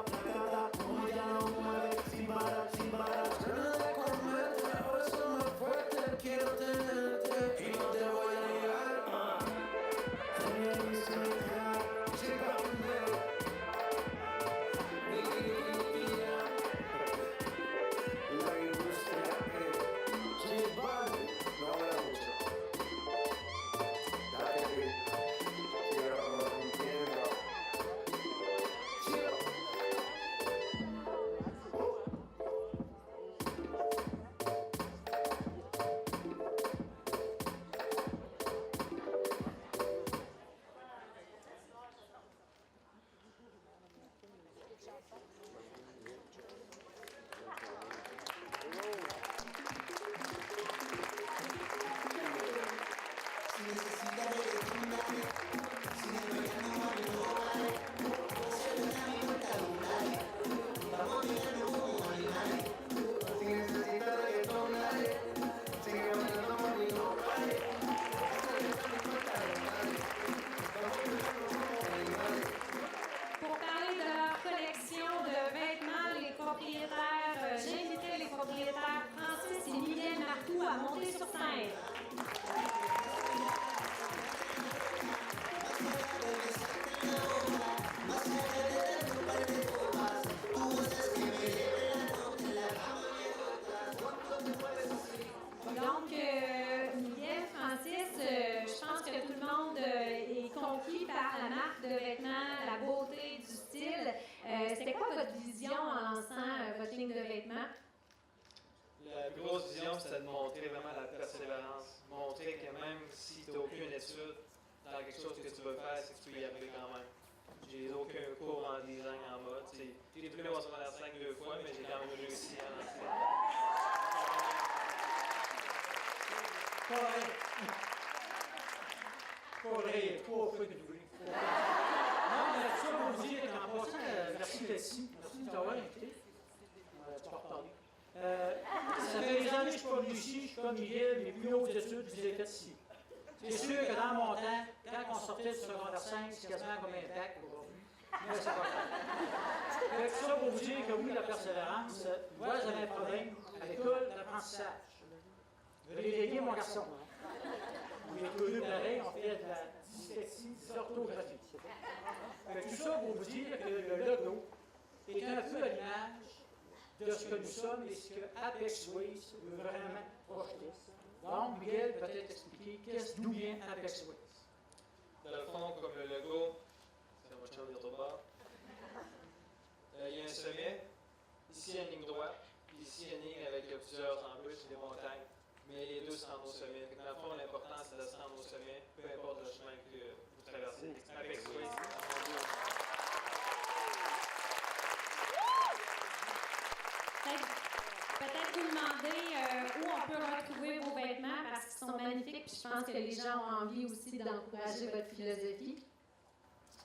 como ella lo mueve, sin parar. Yo no le comerte, ahora soy más fuerte, quiero tenerte y no te voy a negar. La industria J Balvin no habla mucho. Dale beat, quiero rompiendo. Chill. Sin necesitar reggaetón, nadie. Sigue bailando, mami, no pare. Pour parler de leur collection de vêtements, les propriétaires, j'invitais les propriétaires Francis et Miguel Marcoux à monter sur scène. Donc, Miguel, Francis, je pense que tout le monde est conquis par la marque de vêtements, la beauté, du style. C'était quoi votre vision en lançant votre ligne de vêtements? La plus grosse vision, c'était de montrer vraiment la persévérance. Montrer que même si tu n'as aucune étude dans quelque chose que tu veux faire, c'est que tu peux y arriver quand même. J'ai aucun cours en design, en mode. J'ai diplômé mon secondaire 5 2 fois, mais j'ai quand même réussi à lancer. Pas vrai, il y a 3 fois que doublé. Non, mais ça pour vous dire qu'en passant, merci Betty. Merci de t'avoir invité. Tu vas retarder. Ça fait des années que je suis pas venu ici, je suis comme Miguel, mes plus hautes études, je les ai faites ici. C'est sûr que dans mon temps, quand on sortait du secondaire 5, c'est quasiment comme un bac aujourd'hui. Mais c'est pas grave. Fait que ça pour vous dire que oui, la persévérance, moi j'avais un problème à l'école d'apprentissage. Je vais déléguer mon garçon. On est tous les deux pareils, on fait de la dyslexie, dysorthographie. Fait que tout ça pour vous dire que le logo est un peu à l'image de ce que nous sommes et ce que Apex Ways veut vraiment projeter. Donc, Miguel peut peut-être expliquer d'où vient Apex Ways. Dans le fond, comme le logo, c'est un chum de bord. Il y a un sommet, ici une ligne droite, puis ici une ligne avec plusieurs embûches et des montagnes. Mais les deux se rendent au sommet. Fait que dans le fond, l'important, c'est de se rendre au sommet, peu importe le chemin que vous traversez. Apex Ways, Peut-être vous demander où on peut retrouver vos vêtements parce qu'ils sont magnifiques. Puis je pense que les gens ont envie aussi d'encourager votre philosophie.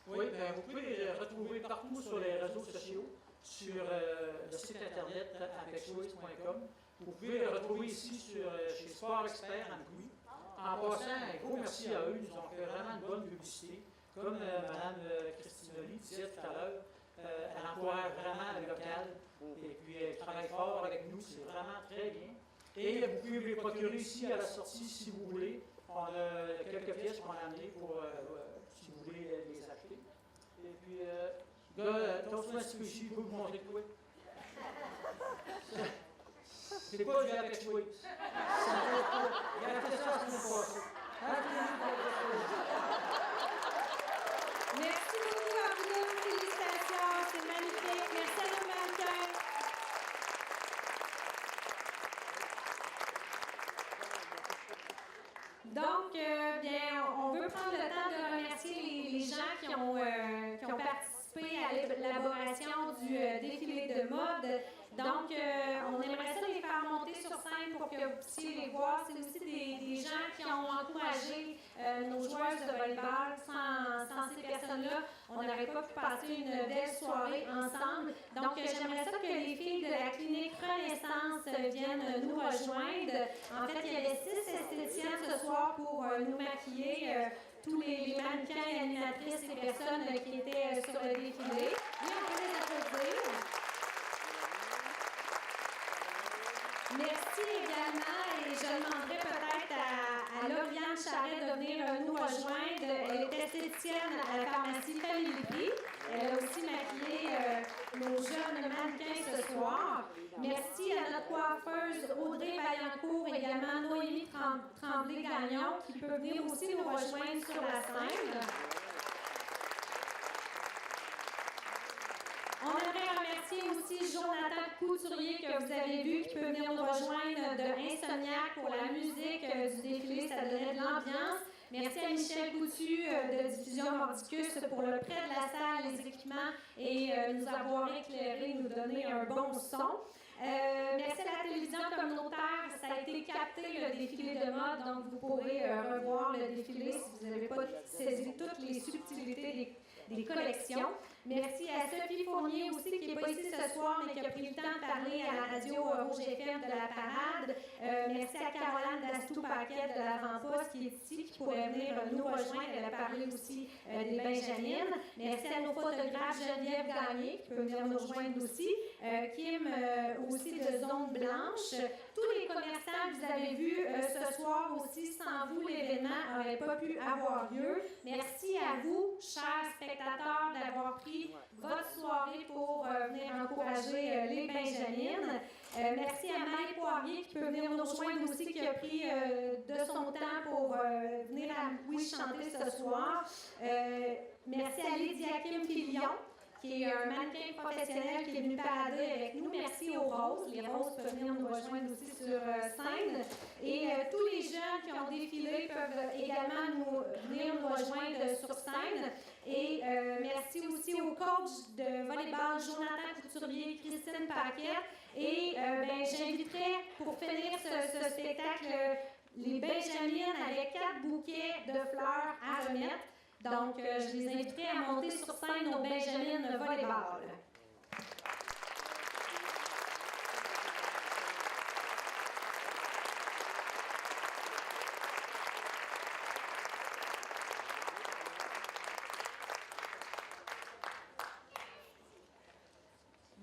Oui, vous pouvez les retrouver partout sur les réseaux sociaux, sur le site internet apexways.com. Vous pouvez les retrouver ici chez Sport Expert à Louis. En passant, un gros merci à eux, ils nous ont fait vraiment une bonne publicité. Comme Mme Christine Oli disait tout à l'heure, elle encourage vraiment le local et puis elle travaille fort avec nous, c'est vraiment très bien. Et vous pouvez les procurer ici à la sortie si vous voulez. On a quelques pièces qu'on a amenées pour si vous voulez les acheter. Et puis, Toastman Squishy, je peux vous montrer quoi. C'est pas du Apex Ways. Il a fait ça la semaine passée. Merci beaucoup à vous deux. Félicitations. C'est magnifique. Merci à nos mannequins. Donc, bien, on veut prendre le temps de remercier les gens qui ont participé à l'élaboration du défilé de mode. Donc, on aimerait ça les faire monter sur scène pour que vous puissiez les voir. C'est aussi des gens qui ont encouragé nos joueuses de volleyball. Sans ces personnes-là, on n'aurait pas pu passer une belle soirée ensemble. Donc, j'aimerais ça que les filles de la clinique Renaissance viennent nous rejoindre. En fait, il y avait 6 esthéticiennes ce soir pour nous maquiller. Tous les mannequins et animatrices et personnes qui étaient sur le défilé. Oui, on peut les applaudir. Merci également, et je demanderai peut-être à Lauriane Charret de venir nous rejoindre. Elle est esthéticienne à la pharmacie Family Prix. Elle a aussi maquillé nos jeunes mannequins ce soir. Merci à notre coiffeuse Audrey Vaillancourt, également Noémie Tremblay-Gagnon, qui peut venir aussi nous rejoindre sur la scène. On aimerait remercier aussi Jonathan Couturier, que vous avez vu, qui peut venir nous rejoindre de Insomniac pour la musique du défilé. Ça donnait de l'ambiance. Merci à Michel Coutu de Diffusion Mordicus pour le prêt de la salle, les équipements et nous avoir éclairé, nous donner un bon son. Merci à la télévision communautaire, ça a été capté le défilé de mode, donc vous pourrez revoir le défilé si vous n'avez pas saisi toutes les subtilités des collections. Merci à Sophie Fournier aussi, qui n'est pas ici ce soir, mais qui a pris le temps de parler à la radio Rouge FM de la parade. Merci à Caroline Dastou-Paquet de l'Avant-Poste, qui est ici, qui pourrait venir nous rejoindre. Elle a parlé aussi des Benjamines. Merci à nos photographes Geneviève Gagné, qui peut venir nous rejoindre aussi. Kim, aussi de Zone Blanche. Tous les commerçants que vous avez vus ce soir aussi, sans vous, l'événement n'aurait pas pu avoir lieu. Merci à vous, chers spectateurs, d'avoir pris votre soirée pour venir encourager les Benjamines. Merci à Maï Poirier qui peut venir nous rejoindre aussi, qui a pris de son temps pour venir à Louis chanter ce soir. Merci à Lydia Kim Filion, qui est un mannequin professionnel qui est venu parader avec nous. Merci aux Roses. Les Roses peuvent venir nous rejoindre aussi sur scène. Et tous les jeunes qui ont défilé peuvent également venir nous rejoindre sur scène. Et merci aussi aux coachs de volleyball Jonathan Couturier, Christine Paquette. Et j'inviterai pour finir ce spectacle les Benjamines avec 4 bouquets de fleurs à remettre. Donc, je les inviterai à monter sur scène nos Benjamines volleyball.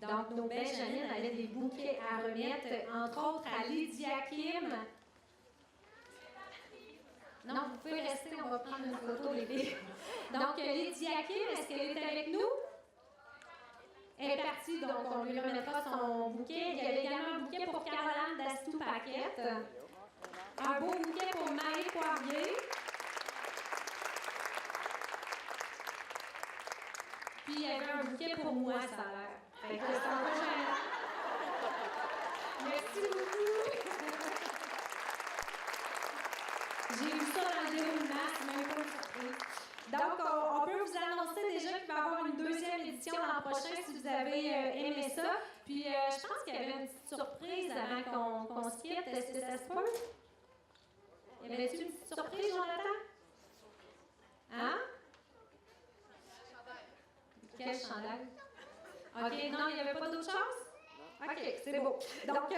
Donc, nos Benjamines avaient des bouquets à remettre, entre autres à Lydia Kim. Non, vous pouvez rester, on va prendre une photo, les filles. Donc, Lydia Kim, est-ce qu'elle est avec nous? Elle est partie, donc on lui remettra son bouquet. Il y avait également un bouquet pour Caroline Dastou-Paquette. Un beau bouquet pour Marie Poirier. Puis, il y avait un bouquet pour moi, ça a l'air. Fait que c'est un peu gênant. Merci beaucoup. J'ai vu ça dans le déroulement, c'est même pas une surprise. Donc, on peut vous annoncer déjà qu'il va y avoir une deuxième édition l'an prochain si vous avez aimé ça. Puis, je pense qu'il y avait une petite surprise avant qu'on se quitte. Est-ce que ça se peut? Y avait-tu une petite surprise, Jonathan? Hein? quel chandail? OK, non, il n'y avait pas d'autre chose? OK, c'est beau. Donc,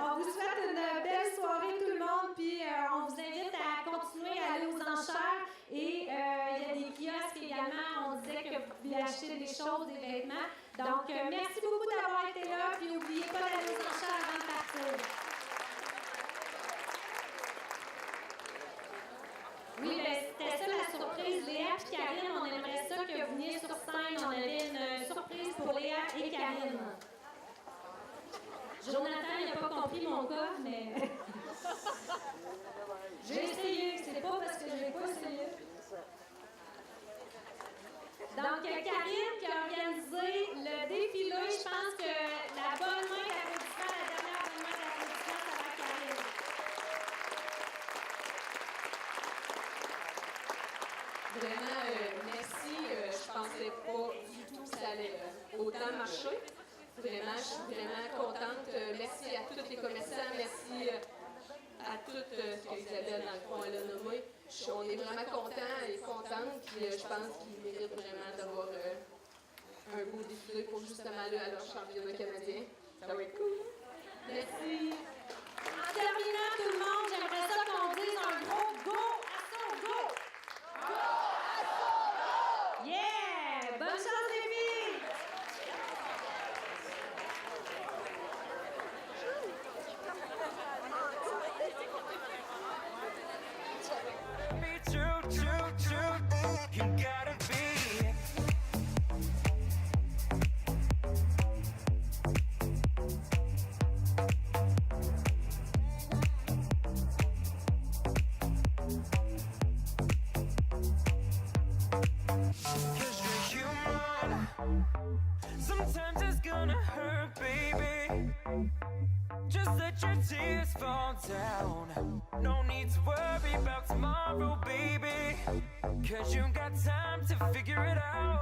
on vous souhaite une belle soirée, tout le monde, puis on vous invite à continuer à aller aux enchères. Et il y a des kiosques également. On disait que vous pouviez acheter des choses, des vêtements. Donc, merci beaucoup d'avoir été là, puis n'oubliez pas d'aller aux enchères avant de partir. Oui, bien, c'était ça la surprise. Léa et Karine, on aimerait ça que vous veniez sur scène. On avait une surprise pour Léa et Karine. Jonathan, il n'a pas compris mon cas, mais... J'ai essayé, c'est pas parce que j'ai pas essayé. Donc, Karine qui a organisé le défilé, je pense que la bonne main d'applaudissement, la dernière bonne main d'applaudissement, ça va Karine. Vraiment, merci. Je pensais pas du tout que ça allait autant marcher. Vraiment, je suis vraiment contente. Merci à tous les commerçants. Merci à toutes ce qu'Isabelle, dans le fond, elle a nommé. On est vraiment contents et contentes. Puis je pense qu'ils méritent vraiment d'avoir un beau défilé pour justement aller à leur championnat canadien. Ça va être cool. Merci. En terminant, tout le monde, j'aimerais ça qu'on dise un gros go à son go! Go à son go! Yeah! Bonne chance, les filles! You gotta be. Cause you're human. Sometimes it's gonna hurt, baby. Just let your tears fall down. No need to worry about tomorrow, baby. Cause you got time to figure it out.